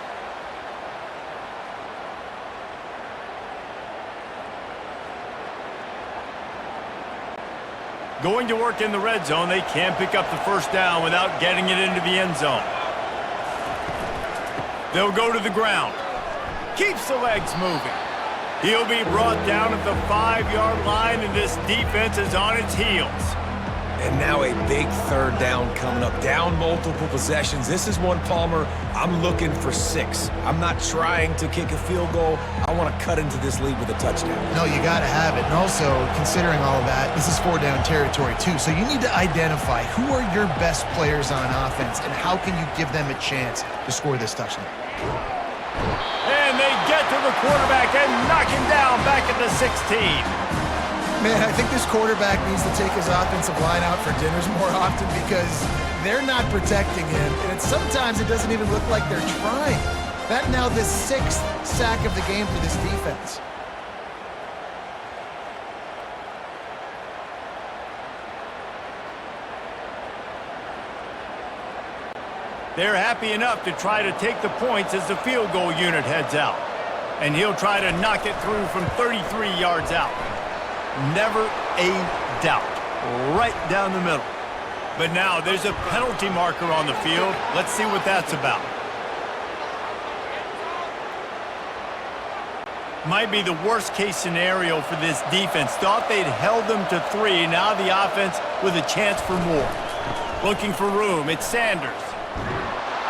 Going to work in the red zone, they can't pick up the first down without getting it into the end zone. They'll go to the ground. Keeps the legs moving. He'll be brought down at the 5-yard line, and this defense is on its heels. And now a big 3rd down coming up. Down multiple possessions. This is one, Palmer, I'm looking for 6. I'm not trying to kick a field goal. I want to cut into this lead with a touchdown. No, you got to have it. And also, considering all of that, this is 4-down territory too. So you need to identify who are your best players on offense and how can you give them a chance to score this touchdown. And they get to the quarterback and knock him down back at the 16. Man, I think this quarterback needs to take his offensive line out for dinners more often because they're not protecting him. And sometimes it doesn't even look like they're trying. That now the 6th sack of the game for this defense. They're happy enough to try to take the points as the field goal unit heads out. And he'll try to knock it through from 33 yards out. Never a doubt. Right down the middle. But now there's a penalty marker on the field. Let's see what that's about. Might be the worst case scenario for this defense. Thought they'd held them to 3. Now the offense with a chance for more. Looking for room. It's Sanders.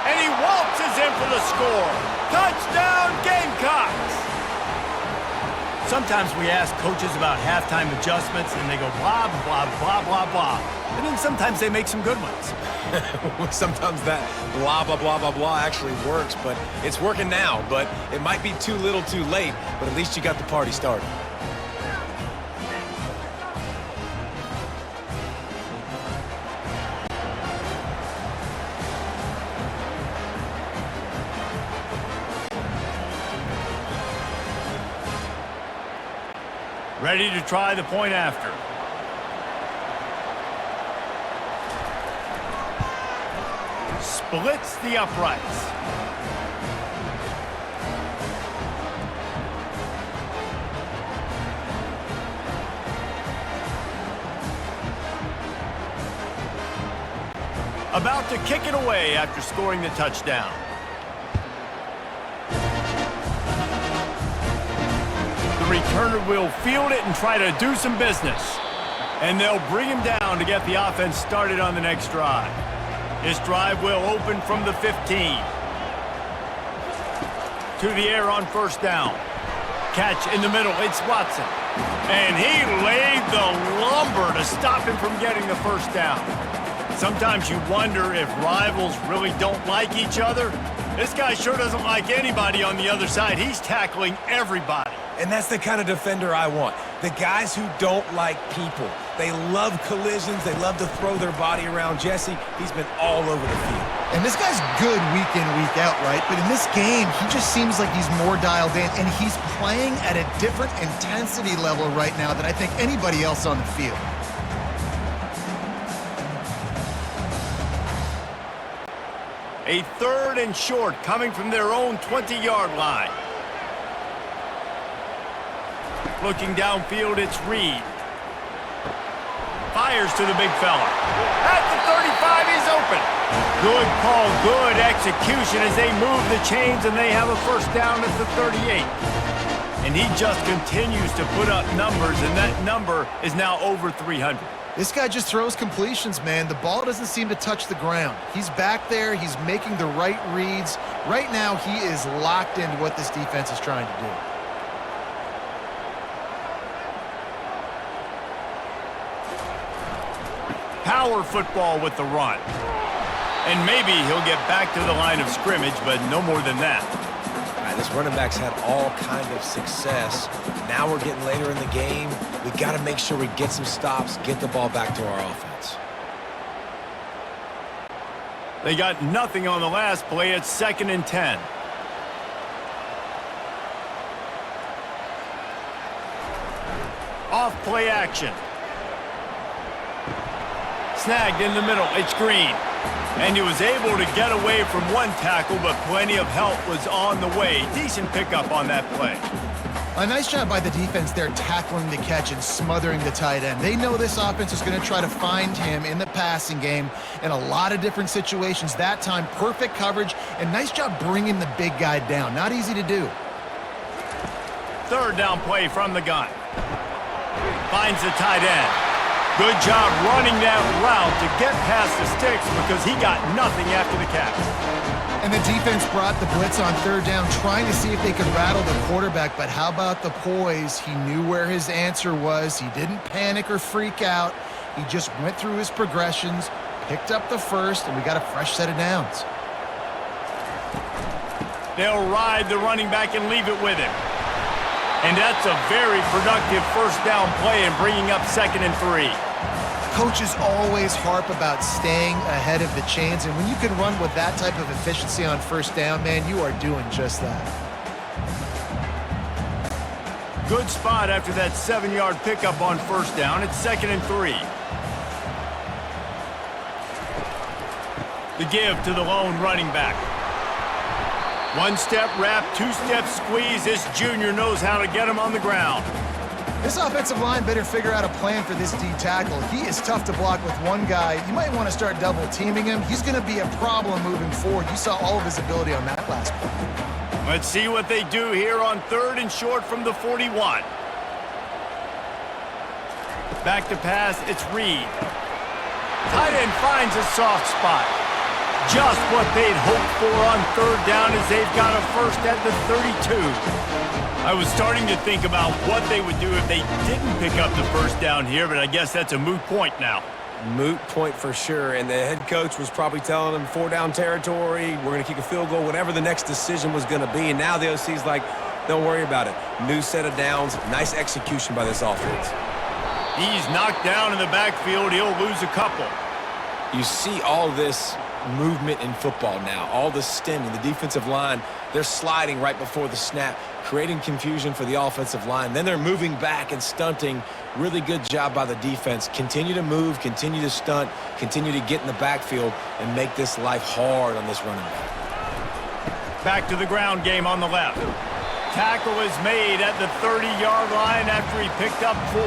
And he waltzes in for the score. Touchdown, Gamecocks! Sometimes we ask coaches about halftime adjustments, and they go blah, blah, blah, blah, blah. And then sometimes they make some good ones. Sometimes that blah, blah, blah, blah, blah actually works, but it's working now. But it might be too little too late, but at least you got the party started. Ready to try the point after. Splits the uprights. About to kick it away after scoring the touchdown. The returner will field it and try to do some business. And they'll bring him down to get the offense started on the next drive. This drive will open from the 15. To the air on first down. Catch in the middle, it's Watson. And he laid the lumber to stop him from getting the first down. Sometimes you wonder if rivals really don't like each other. This guy sure doesn't like anybody on the other side. He's tackling everybody. And that's the kind of defender I want. The guys who don't like people. They love collisions. They love to throw their body around. Jesse, he's been all over the field. And this guy's good week in, week out, right? But in this game, he just seems like he's more dialed in, and he's playing at a different intensity level right now than I think anybody else on the field. A 3rd and short coming from their own 20-yard line. Looking downfield, it's Reed. Fires to the big fella. At the 35, he's open. Good call, good execution as they move the chains, and they have a first down at the 38. And he just continues to put up numbers, and that number is now over 300. This guy just throws completions, man. The ball doesn't seem to touch the ground. He's back there. He's making the right reads. Right now, he is locked into what this defense is trying to do. Power football with the run. And maybe he'll get back to the line of scrimmage, but no more than that. All right, this running back's had all kind of success. Now we're getting later in the game. We've got to make sure we get some stops, get the ball back to our offense. They got nothing on the last play. It's 2nd and 10. Off play action. Snagged in the middle, it's Green. And he was able to get away from one tackle, but plenty of help was on the way. Decent pickup on that play. A nice job by the defense there tackling the catch and smothering the tight end. They know this offense is going to try to find him in the passing game in a lot of different situations. That time, perfect coverage, and nice job bringing the big guy down. Not easy to do. 3rd down play from the gun. Finds the tight end. Good job running that route to get past the sticks because he got nothing after the catch. And the defense brought the blitz on 3rd down, trying to see if they could rattle the quarterback. But how about the poise? He knew where his answer was. He didn't panic or freak out. He just went through his progressions, picked up the first, and we got a fresh set of downs. They'll ride the running back and leave it with him. And that's a very productive first down play and bringing up 2nd and 3. Coaches always harp about staying ahead of the chains, and when you can run with that type of efficiency on first down, man, you are doing just that. Good spot after that 7-yard pickup on first down. It's 2nd and 3. The give to the lone running back. 1-step wrap, 2-step squeeze. This junior knows how to get him on the ground. This offensive line better figure out a plan for this D tackle. He is tough to block with one guy. You might want to start double teaming him. He's going to be a problem moving forward. You saw all of his ability on that last play. Let's see what they do here on 3rd and short from the 41. Back to pass, it's Reed. Tight end finds a soft spot. Just what they'd hoped for on 3rd down as they've got a first at the 32. I was starting to think about what they would do if they didn't pick up the first down here, but I guess that's a moot point now. Moot point for sure, and the head coach was probably telling them 4-down territory, we're going to kick a field goal, whatever the next decision was going to be, and now the OC's like, don't worry about it. New set of downs, nice execution by this offense. He's knocked down in the backfield. He'll lose a couple. You see all this movement in football now, all the stemming, the defensive line, they're sliding right before the snap, creating confusion for the offensive line. Then they're moving back and stunting. Really good job by the defense. Continue to move, continue to stunt, continue to get in the backfield and make this life hard on this running back. Back to the ground game on the left. Tackle is made at the 30-yard line after he picked up 4.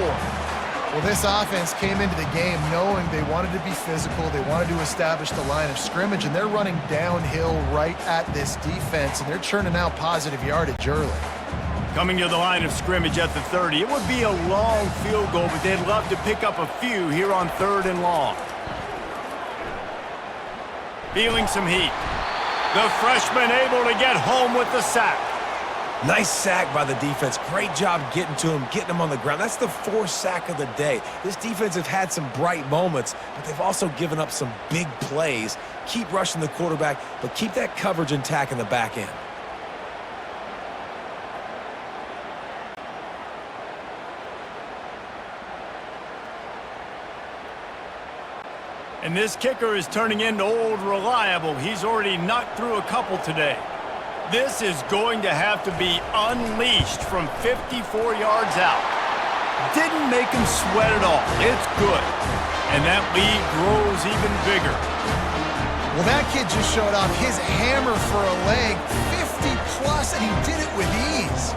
Well, this offense came into the game knowing they wanted to be physical, they wanted to establish the line of scrimmage, and they're running downhill right at this defense, and they're churning out positive yardage early. Coming to the line of scrimmage at the 30, it would be a long field goal, but they'd love to pick up a few here on 3rd and long. Feeling some heat. The freshman able to get home with the sack. Nice sack by the defense. Great job getting to him, getting him on the ground. That's the 4th sack of the day. This defense have had some bright moments, but they've also given up some big plays. Keep rushing the quarterback, but keep that coverage intact in the back end. And this kicker is turning into old reliable. He's already knocked through a couple today. This is going to have to be unleashed from 54 yards out. Didn't make him sweat at all. It's good. And that lead grows even bigger. Well, that kid just showed off his hammer for a leg, 50+, and he did it with ease.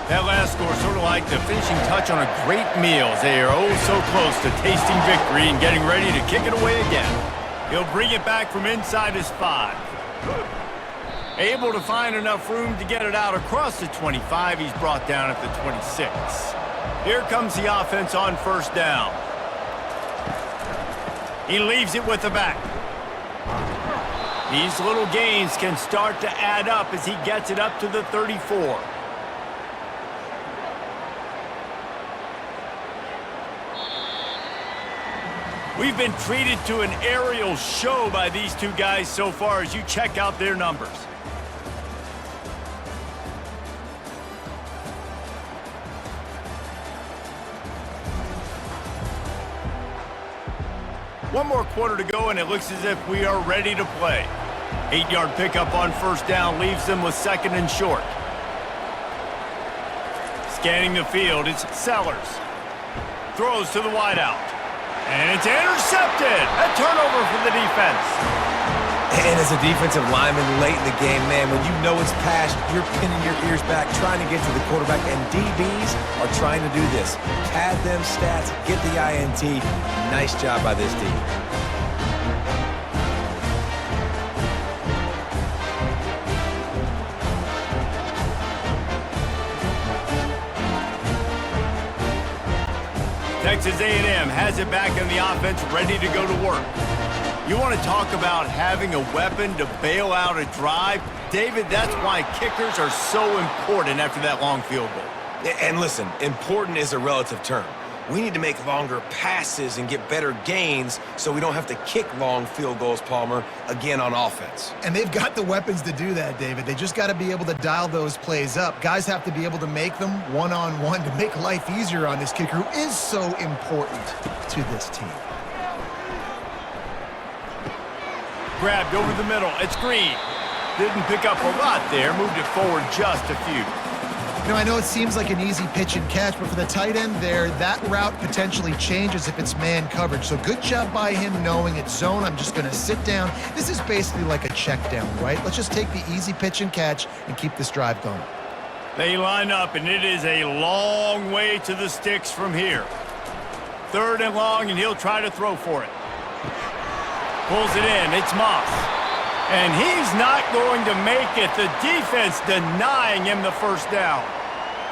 That last score sort of like the finishing touch on a great meal as they are oh so close to tasting victory and getting ready to kick it away again. He'll bring it back from inside his 5. Able to find enough room to get it out across the 25. He's brought down at the 26. Here comes the offense on 1st down. He leaves it with the back. These little gains can start to add up as he gets it up to the 34. We've been treated to an aerial show by these two guys so far as you check out their numbers. One more quarter to go, and it looks as if we are ready to play. 8-yard pickup on 1st down leaves them with 2nd and short. Scanning the field, it's Sellers. Throws to the wideout. And it's intercepted. A turnover for the defense. And as a defensive lineman late in the game, man, when you know it's passed, you're pinning your ears back, trying to get to the quarterback, and DBs are trying to do this. Pad them stats, get the INT. Nice job by this D. Texas A&M has it back in the offense, ready to go to work. You want to talk about having a weapon to bail out a drive? David, that's why kickers are so important after that long field goal. And listen, important is a relative term. We need to make longer passes and get better gains so we don't have to kick long field goals, Palmer, again on offense. And they've got the weapons to do that, David. They just got to be able to dial those plays up. Guys have to be able to make them one-on-one to make life easier on this kicker who is so important to this team. Grabbed over the middle. It's Green. Didn't pick up a lot there. Moved it forward just a few. You know, I know it seems like an easy pitch and catch, but for the tight end there, that route potentially changes if it's man coverage. So good job by him knowing it's zone. I'm just going to sit down. This is basically like a check down, right? Let's just take the easy pitch and catch and keep this drive going. They line up, and it is a long way to the sticks from here. 3rd and long, and he'll try to throw for it. Pulls it in. It's Moss. And he's not going to make it. The defense denying him the 1st down.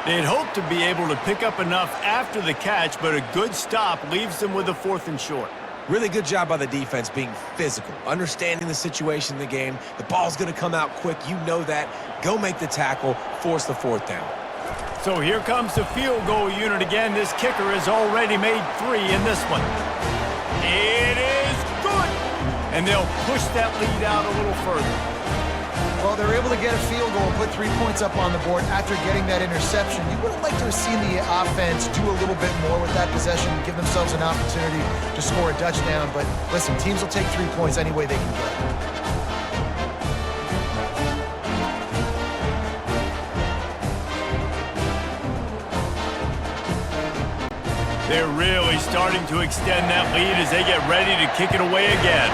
They'd hope to be able to pick up enough after the catch, but a good stop leaves them with a 4th and short. Really good job by the defense being physical, understanding the situation in the game. The ball's going to come out quick. You know that. Go make the tackle, force the 4th down. So here comes the field goal unit again. This kicker has already made 3 in this one. It is good. And they'll push that lead out a little further. Well, they're able to get a field goal and put 3 points up on the board after getting that interception. You would have liked to have seen the offense do a little bit more with that possession, give themselves an opportunity to score a touchdown. But listen, teams will take 3 points any way they can get it. They're really starting to extend that lead as they get ready to kick it away again.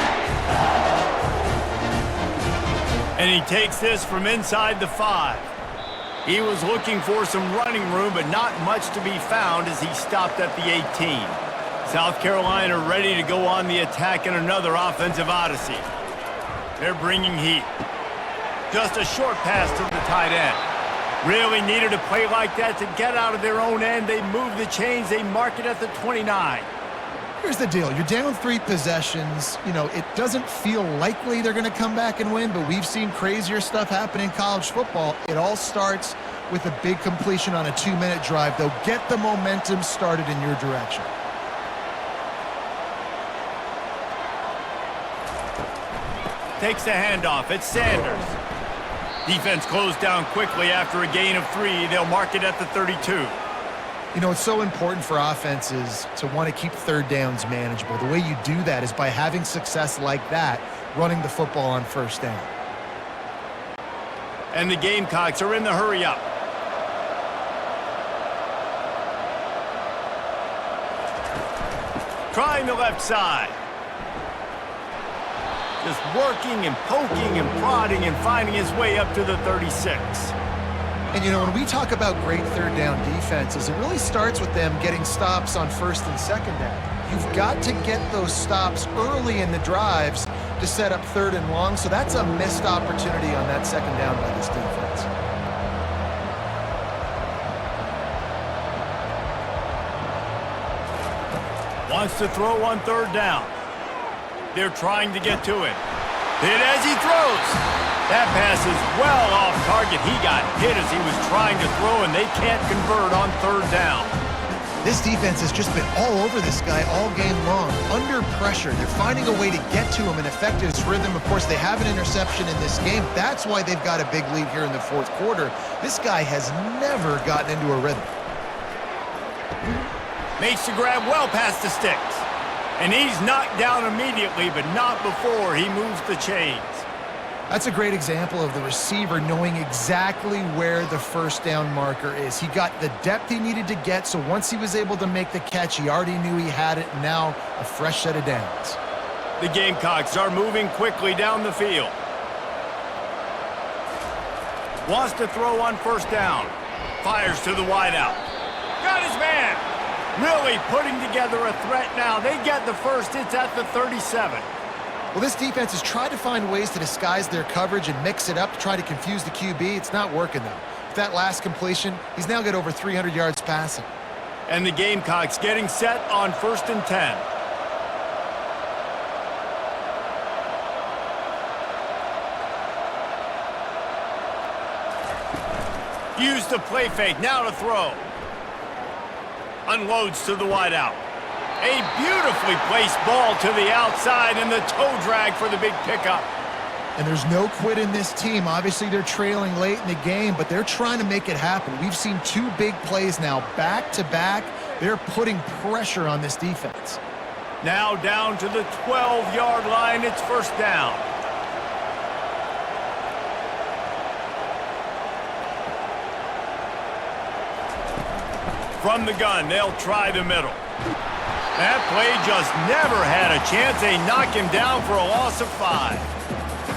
And he takes this from inside the 5. He was looking for some running room, but not much to be found as he stopped at the 18. South Carolina ready to go on the attack in another offensive odyssey. They're bringing heat. Just a short pass to the tight end. Really needed a play like that to get out of their own end. They move the chains. They mark it at the 29. Here's the deal. You're down 3 possessions. You know, it doesn't feel likely they're going to come back and win, but we've seen crazier stuff happen in college football. It all starts with a big completion on a 2-minute drive. They'll get the momentum started in your direction. Takes the handoff. It's Sanders. Defense closed down quickly after a gain of 3. They'll mark it at the 32. You know, it's so important for offenses to want to keep third downs manageable. The way you do that is by having success like that, running the football on first down. And the Gamecocks are in the hurry-up. Trying the left side. Just working and poking and prodding and finding his way up to the 36. And, you know, when we talk about great third down defenses, it really starts with them getting stops on first and second down. You've got to get those stops early in the drives to set up third and long, so that's a missed opportunity on that second down by this defense. Wants to throw on third down. They're trying to get to it. Hit as he throws. That pass is well off target. He got hit as he was trying to throw, and they can't convert on third down. This defense has just been all over this guy all game long. Under pressure, they're finding a way to get to him and affect his rhythm. Of course, they have an interception in this game. That's why they've got a big lead here in the fourth quarter. This guy has never gotten into a rhythm. Makes the grab well past the sticks. And he's knocked down immediately, but not before he moves the chains. That's a great example of the receiver knowing exactly where the first down marker is. He got the depth he needed to get, so once he was able to make the catch, he already knew he had it, and now a fresh set of downs. The Gamecocks are moving quickly down the field. Wants to throw on first down. Fires to the wideout. Got his man. Really putting together a threat now. They get the first. It's at the 37. Well, this defense has tried to find ways to disguise their coverage and mix it up to try to confuse the QB. It's not working, though. With that last completion, he's now got over 300 yards passing. And the Gamecocks getting set on 1st and 10. Use the play fake. Now to throw. Unloads to the wideout. A beautifully placed ball to the outside and the toe drag for the big pickup. And there's no quit in this team. Obviously, they're trailing late in the game, but they're trying to make it happen. We've seen 2 big plays now, back-to-back. They're putting pressure on this defense. Now down to the 12-yard line. It's first down. From the gun, they'll try the middle. That play just never had a chance. They knock him down for a loss of 5.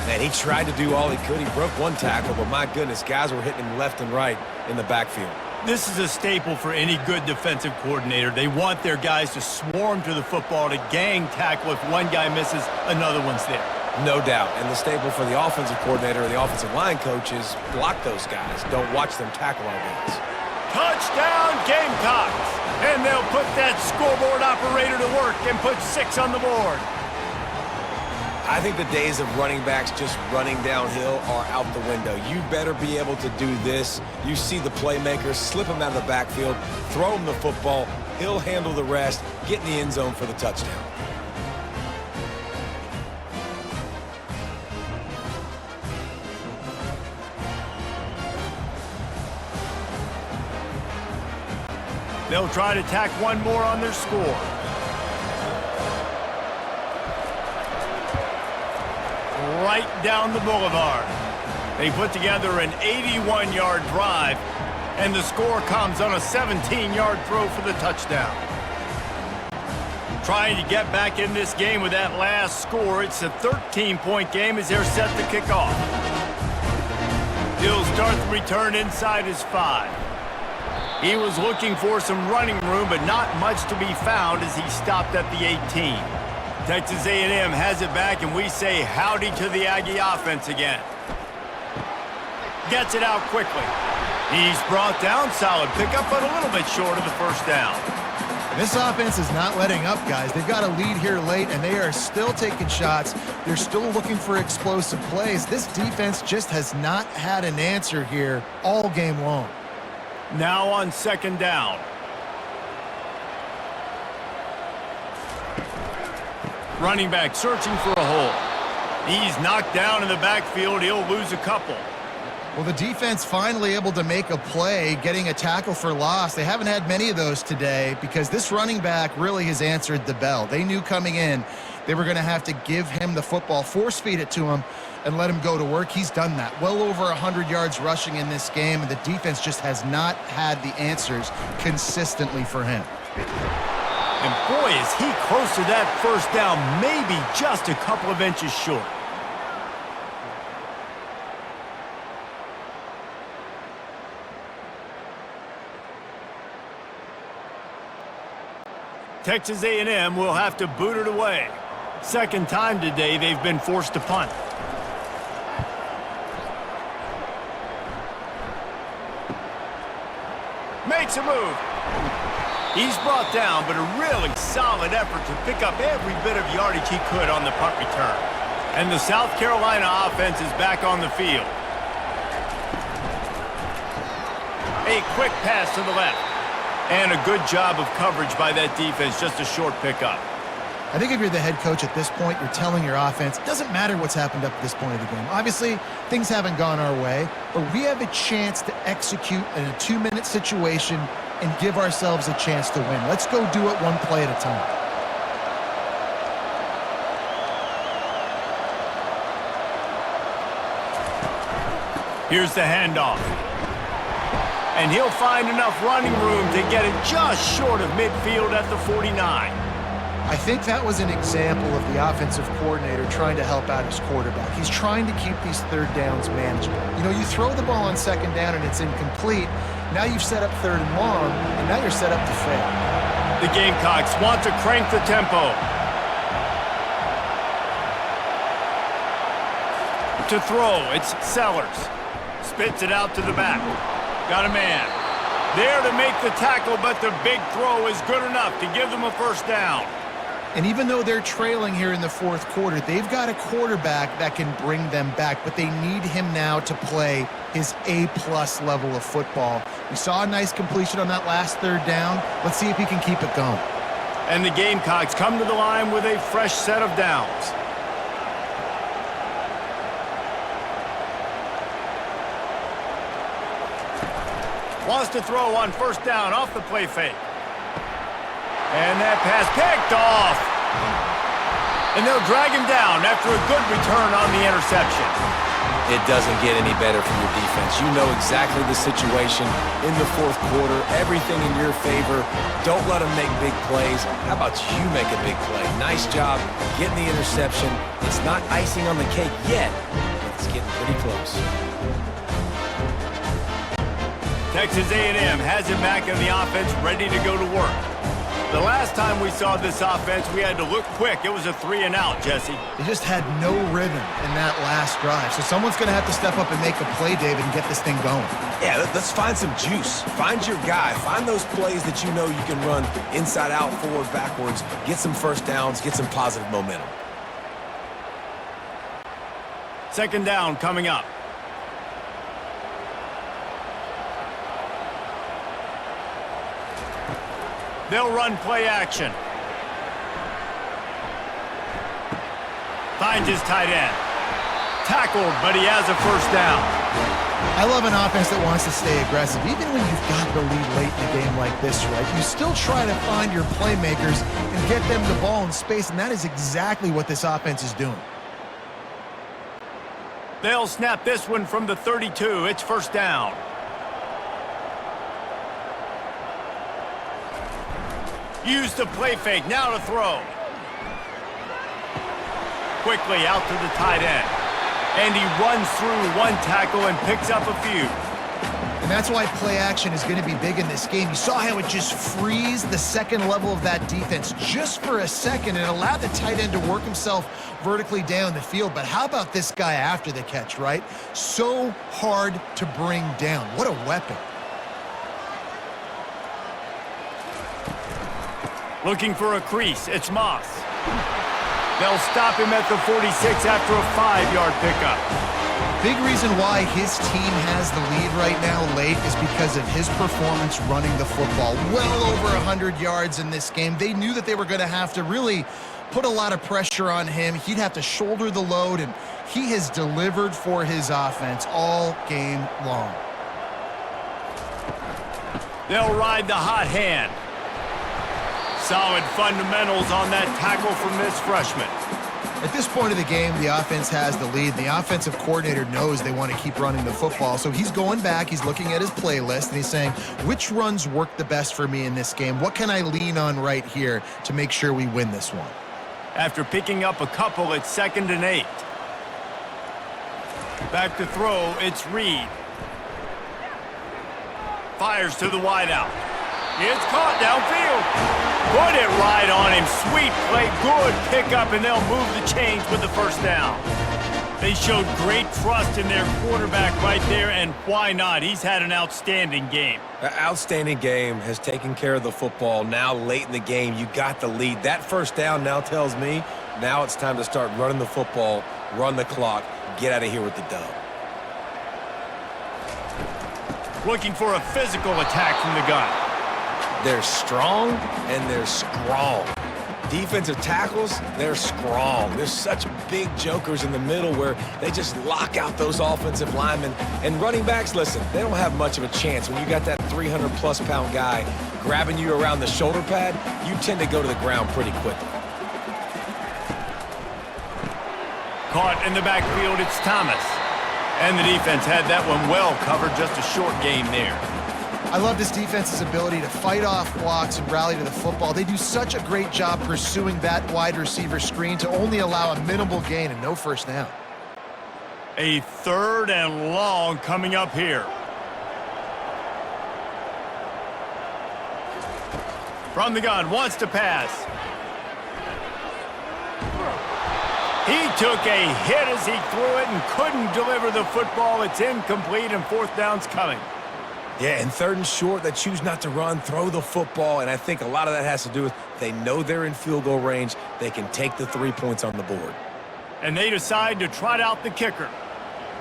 And he tried to do all he could. He broke one tackle, but my goodness, guys were hitting him left and right in the backfield. This is a staple for any good defensive coordinator. They want their guys to swarm to the football, to gang tackle. If one guy misses, another one's there. No doubt. And the staple for the offensive coordinator or the offensive line coach is block those guys. Don't watch them tackle our guys. Touchdown, Gamecocks! And they'll put that scoreboard operator to work and put 6 on the board. I think the days of running backs just running downhill are out the window. You better be able to do this. You see the playmakers, slip him out of the backfield, throw him the football, he'll handle the rest, get in the end zone for the touchdown. They'll try to tack one more on their score. Right down the boulevard. They put together an 81-yard drive, and the score comes on a 17-yard throw for the touchdown. Trying to get back in this game with that last score. It's a 13-point game as they're set to kick off. He'll start the return inside his 5. He was looking for some running room, but not much to be found as he stopped at the 18. Texas A&M has it back, and we say howdy to the Aggie offense again. Gets it out quickly. He's brought down. Solid pickup, but a little bit short of the first down. This offense is not letting up, guys. They've got a lead here late, and they are still taking shots. They're still looking for explosive plays. This defense just has not had an answer here all game long. Now on second down. Running back searching for a hole. He's knocked down in the backfield. He'll lose a couple. Well, the defense finally able to make a play, getting a tackle for loss. They haven't had many of those today because this running back really has answered the bell. They knew coming in they were going to have to give him the football, force feed it to him, and let him go to work. He's done that. Well over 100 yards rushing in this game, and the defense just has not had the answers consistently for him. And boy, is he close to that first down, maybe just a couple of inches short. Texas A&M will have to boot it away. Second time today they've been forced to punt. Makes a move. He's brought down, but a really solid effort to pick up every bit of yardage he could on the punt return. And the South Carolina offense is back on the field. A quick pass to the left. And a good job of coverage by that defense, just a short pickup. I think if you're the head coach at this point, you're telling your offense, it doesn't matter what's happened up to this point of the game. Obviously, things haven't gone our way, but we have a chance to execute in a 2-minute situation and give ourselves a chance to win. Let's go do it one play at a time. Here's the handoff. And he'll find enough running room to get it just short of midfield at the 49. I think that was an example of the offensive coordinator trying to help out his quarterback. He's trying to keep these third downs manageable. You know, you throw the ball on second down and it's incomplete. Now you've set up third and long, and now you're set up to fail. The Gamecocks want to crank the tempo. To throw, it's Sellers. Spits it out to the back. Got a man. There to make the tackle, but the big throw is good enough to give them a first down. And even though they're trailing here in the fourth quarter, they've got a quarterback that can bring them back, but they need him now to play his A-plus level of football. We saw a nice completion on that last third down. Let's see if he can keep it going. And the Gamecocks come to the line with a fresh set of downs. Wants to throw on first down off the play fake. And that pass picked off. And they'll drag him down after a good return on the interception. It doesn't get any better from your defense. You know exactly the situation in the fourth quarter. Everything in your favor. Don't let them make big plays. How about you make a big play? Nice job getting the interception. It's not icing on the cake yet, but it's getting pretty close. Texas A&M has it back in the offense, ready to go to work. The last time we saw this offense, we had to look quick. It was a 3-and-out, Jesse. They just had no rhythm in that last drive. So someone's going to have to step up and make a play, David, and get this thing going. Yeah, let's find some juice. Find your guy. Find those plays that you know you can run inside out, forward, backwards. Get some first downs. Get some positive momentum. Second down coming up. They'll run play action. Finds his tight end. Tackled, but he has a first down. I love an offense that wants to stay aggressive. Even when you've got the lead late in a game like this, right? You still try to find your playmakers and get them the ball in space, and that is exactly what this offense is doing. They'll snap this one from the 32. It's first down. Use the play fake, now to throw. Quickly out to the tight end. And he runs through one tackle and picks up a few. And that's why play action is going to be big in this game. You saw how it just frees the second level of that defense just for a second and allowed the tight end to work himself vertically down the field. But how about this guy after the catch, right? So hard to bring down. What a weapon. Looking for a crease, it's Moss. They'll stop him at the 46 after a 5-yard pickup. Big reason why his team has the lead right now late is because of his performance running the football. Well over 100 yards in this game. They knew that they were going to have to really put a lot of pressure on him. He'd have to shoulder the load, and he has delivered for his offense all game long. They'll ride the hot hand. Solid fundamentals on that tackle from this freshman. At this point of the game, the offense has the lead. The offensive coordinator knows they want to keep running the football, so he's going back, he's looking at his playlist, and he's saying, which runs work the best for me in this game? What can I lean on right here to make sure we win this one? After picking up a couple, it's 2nd and 8. Back to throw, it's Reed. Fires to the wideout. It's caught downfield. Put it right on him. Sweet play, good pickup, and they'll move the chains with the first down. They showed great trust in their quarterback right there, and why not? He's had an outstanding game. An outstanding game, has taken care of the football. Now late in the game, you got the lead. That first down now tells me now it's time to start running the football, run the clock, get out of here with the dub. Looking for a physical attack from the gun. They're strong and they're strong. Defensive tackles, they're strong. There's such big jokers in the middle where they just lock out those offensive linemen. And running backs, listen, they don't have much of a chance. When you got that 300-plus pound guy grabbing you around the shoulder pad, you tend to go to the ground pretty quickly. Caught in the backfield, it's Thomas. And the defense had that one well covered, just a short gain there. I love this defense's ability to fight off blocks and rally to the football. They do such a great job pursuing that wide receiver screen to only allow a minimal gain and no first down. A 3rd and long coming up here. From the gun, wants to pass. He took a hit as he threw it and couldn't deliver the football. It's incomplete and 4th down's coming. Yeah, and 3rd and short, they choose not to run, throw the football, and I think a lot of that has to do with they know they're in field goal range. They can take the 3 points on the board. And they decide to trot out the kicker.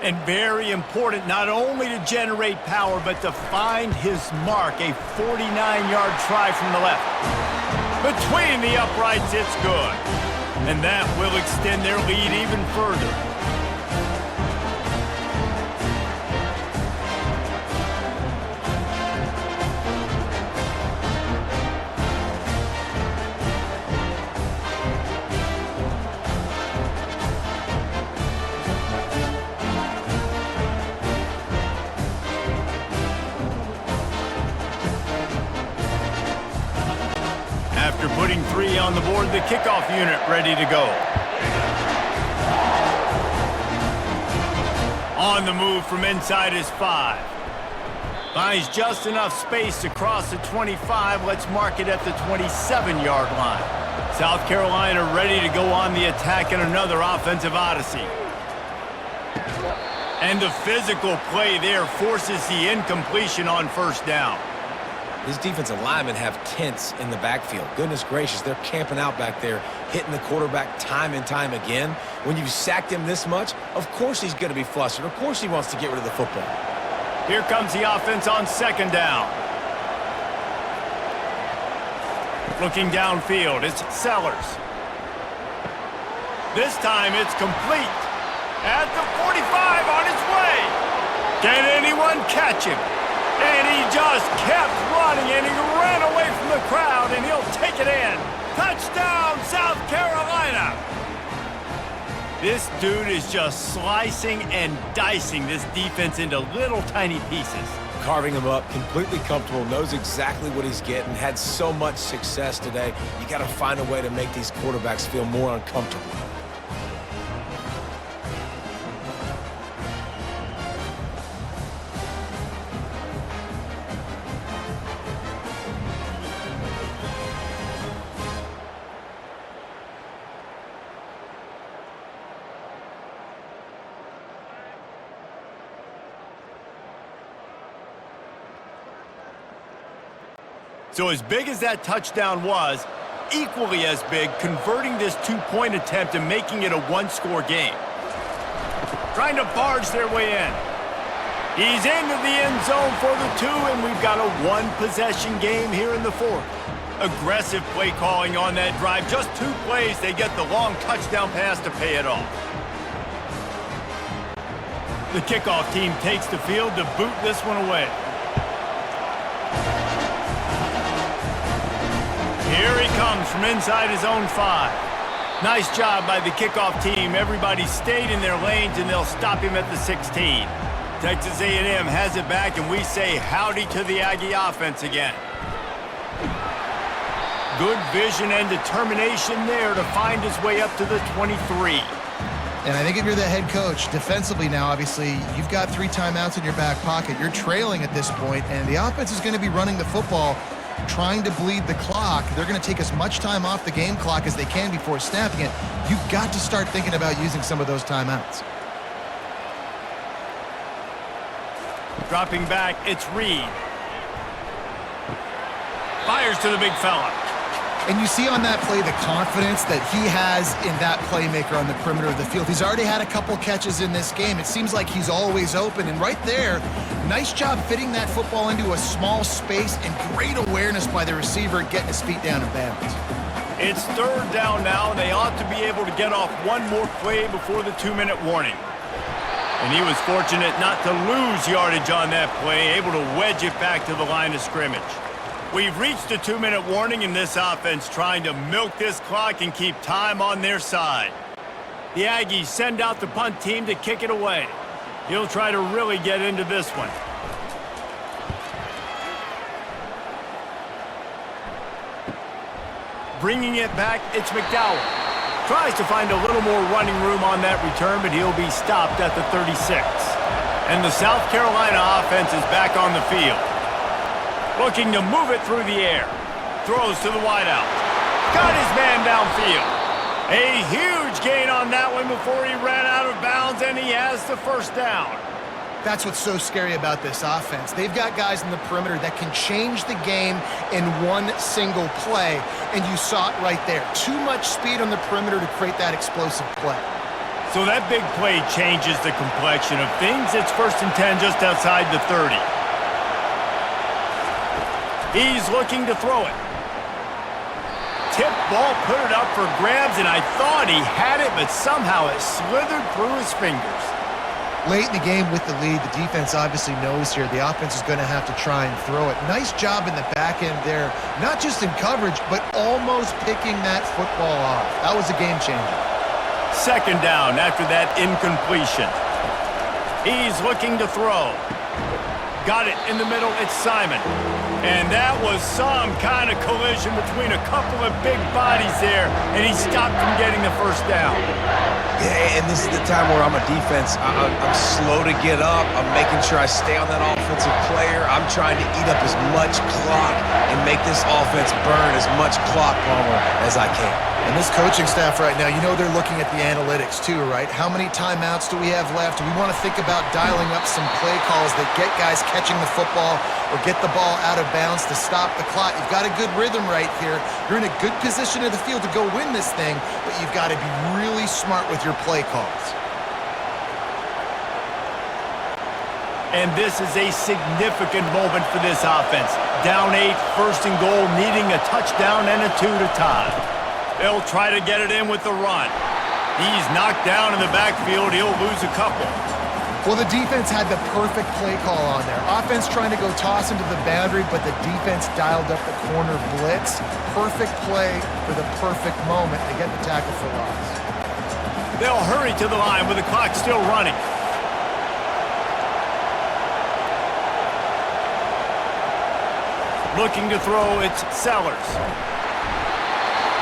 And very important, not only to generate power, but to find his mark, a 49-yard try from the left. Between the uprights, it's good. And that will extend their lead even further. After putting 3 on the board, the kickoff unit ready to go. On the move from inside his 5. Finds just enough space to cross the 25. Let's mark it at the 27-yard line. South Carolina ready to go on the attack in another offensive odyssey. And the physical play there forces the incompletion on first down. These defensive linemen have tents in the backfield. Goodness gracious, they're camping out back there, hitting the quarterback time and time again. When you've sacked him this much, of course he's going to be flustered. Of course he wants to get rid of the football. Here comes the offense on 2nd down. Looking downfield, it's Sellers. This time it's complete. At the 45 on its way. Can anyone catch him? And he just kept running, and he ran away from the crowd, and he'll take it in. Touchdown, South Carolina! This dude is just slicing and dicing this defense into little tiny pieces. carving him up, completely comfortable, knows exactly what he's getting, had so much success today. You got to find a way to make these quarterbacks feel more uncomfortable. So as big as that touchdown was, equally as big, converting this two-point attempt and making it a one-score game. Trying to barge their way in. He's into the end zone for the two, and we've got a one-possession game here in the fourth. Aggressive play calling on that drive. Just 2 plays, they get the long touchdown pass to pay it off. The kickoff team takes the field to boot this one away. Here he comes from inside his own 5. Nice job by the kickoff team. Everybody stayed in their lanes, and they'll stop him at the 16. Texas A&M has it back, and we say howdy to the Aggie offense again. Good vision and determination there to find his way up to the 23. And I think if you're the head coach, defensively now, obviously, you've got 3 timeouts in your back pocket. You're trailing at this point, and the offense is going to be running the football, trying to bleed the clock. They're going to take as much time off the game clock as they can before snapping it. You've got to start thinking about using some of those timeouts. Dropping back, it's Reed. Fires to the big fella. And you see on that play the confidence that he has in that playmaker on the perimeter of the field. He's already had a couple catches in this game. It seems like he's always open. And right there, nice job fitting that football into a small space, and great awareness by the receiver getting his feet down in bounds. It's 3rd down now, and they ought to be able to get off one more play before the 2-minute warning. And he was fortunate not to lose yardage on that play, able to wedge it back to the line of scrimmage. We've reached a 2-minute warning, in this offense trying to milk this clock and keep time on their side. The Aggies send out the punt team to kick it away. He'll try to really get into this one. Bringing it back, it's McDowell. Tries to find a little more running room on that return, but he'll be stopped at the 36. And the South Carolina offense is back on the field. Looking to move it through the air. Throws to the wideout. Got his man downfield. A huge gain on that one before he ran out of bounds, and he has the 1st down. That's what's so scary about this offense. They've got guys in the perimeter that can change the game in one single play, and you saw it right there. Too much speed on the perimeter to create that explosive play. So that big play changes the complexion of things. It's 1st and 10 just outside the 30. He's looking to throw it. Tip ball, put it up for grabs, and I thought he had it, but somehow it slithered through his fingers. Late in the game with the lead, the defense obviously knows here the offense is going to have to try and throw it. Nice job in the back end there, not just in coverage, but almost picking that football off. That was a game changer. 2nd down after that incompletion. He's looking to throw. Got it in the middle, it's Simon. And that was some kind of collision between a couple of big bodies there, and he stopped from getting the 1st down. Yeah, and this is the time where I'm a defense. I'm slow to get up. I'm making sure I stay on that offensive player. I'm trying to eat up as much clock and make this offense burn as much clock, Palmer, as I can. And this coaching staff right now, you know they're looking at the analytics too, right? How many timeouts do we have left? We want to think about dialing up some play calls that get guys catching the football or get the ball out of bounds to stop the clock. You've got a good rhythm right here. You're in a good position of the field to go win this thing, but you've got to be really smart with your play calls. And this is a significant moment for this offense. Down 8, 1st and goal, needing a touchdown and a 2 to tie. They'll try to get it in with the run. He's knocked down in the backfield. He'll lose a couple. Well, the defense had the perfect play call on there. Offense trying to go toss into the boundary, but the defense dialed up the corner blitz. Perfect play for the perfect moment to get the tackle for loss. They'll hurry to the line with the clock still running. looking to throw its Sellers.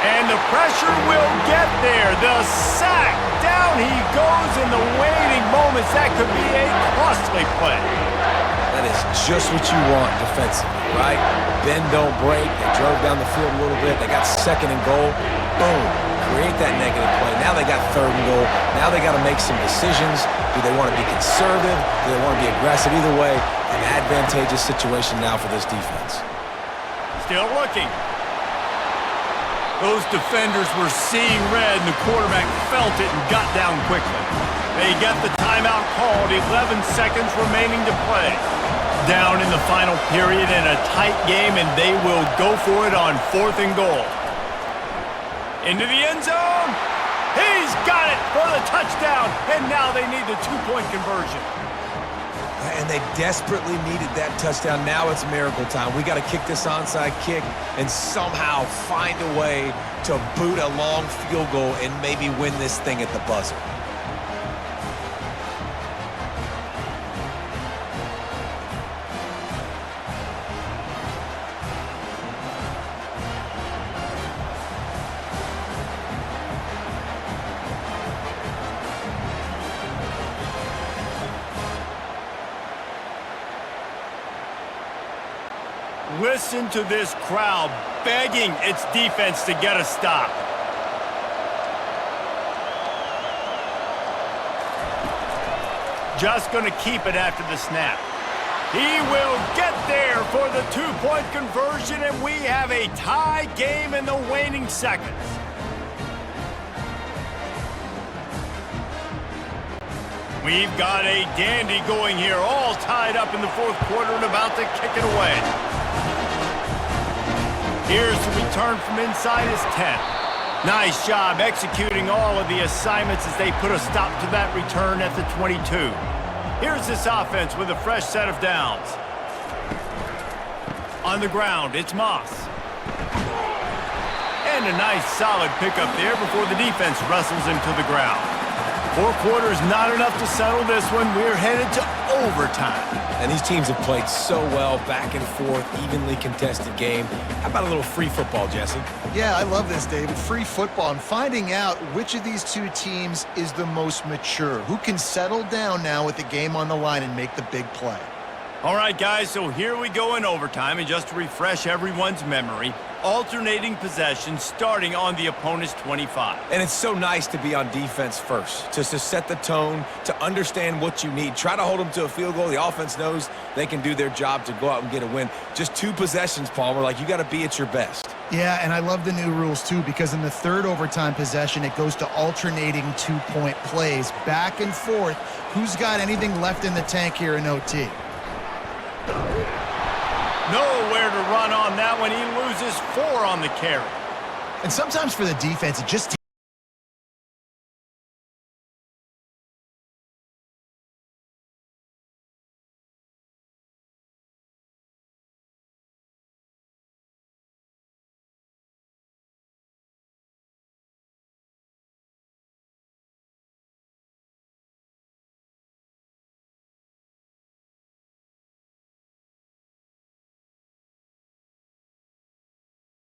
And the pressure will get there. The sack. Down he goes in the waiting moments. That could be a costly play. That is just what you want defensively, right? Bend, don't break. They drove down the field a little bit. They got second and goal. Boom. Create that negative play. Now they got third and goal. Now they got to make some decisions. Do they want to be conservative? Do they want to be aggressive? Either way, an advantageous situation now for this defense. Still looking. Those defenders were seeing red, and the quarterback felt it and got down quickly. They get the timeout called, 11 seconds remaining to play. Down in the final period in a tight game, and they will go for it on 4th and goal. Into the end zone. He's got it for the touchdown, and now they need the 2-point conversion. And they desperately needed that touchdown. Now it's miracle time. We got to kick this onside kick and somehow find a way to boot a long field goal and maybe win this thing at the buzzer. Listen to this crowd begging its defense to get a stop. Just going to keep it after the snap. He will get there for the 2-point conversion, and we have a tie game in the waning seconds. We've got a dandy going here, all tied up in the 4th quarter and about to kick it away. Here's the return from inside his 10. Nice job executing all of the assignments as they put a stop to that return at the 22. Here's this offense with a fresh set of downs. On the ground, it's Moss. And a nice solid pickup there before the defense wrestles him to the ground. 4 quarters not enough to settle this one. We're headed to overtime. And these teams have played so well, back and forth, evenly contested game. How about a little free football, Jesse? Yeah, I love this, David. Free football and finding out which of these two teams is the most mature, who can settle down now with the game on the line and make the big play. All right, guys, so here we go in overtime, and just to refresh everyone's memory, alternating possession starting on the opponent's 25. And it's so nice to be on defense first, just to set the tone, to understand what you need. Try to hold them to a field goal. The offense knows they can do their job to go out and get a win. Just 2 possessions, Palmer, like you got to be at your best. Yeah, and I love the new rules, too, because in the 3rd overtime possession, it goes to alternating 2-point plays, back and forth. Who's got anything left in the tank here in OT? Nowhere to run on that one. He loses 4 on the carry. And sometimes for the defense, it just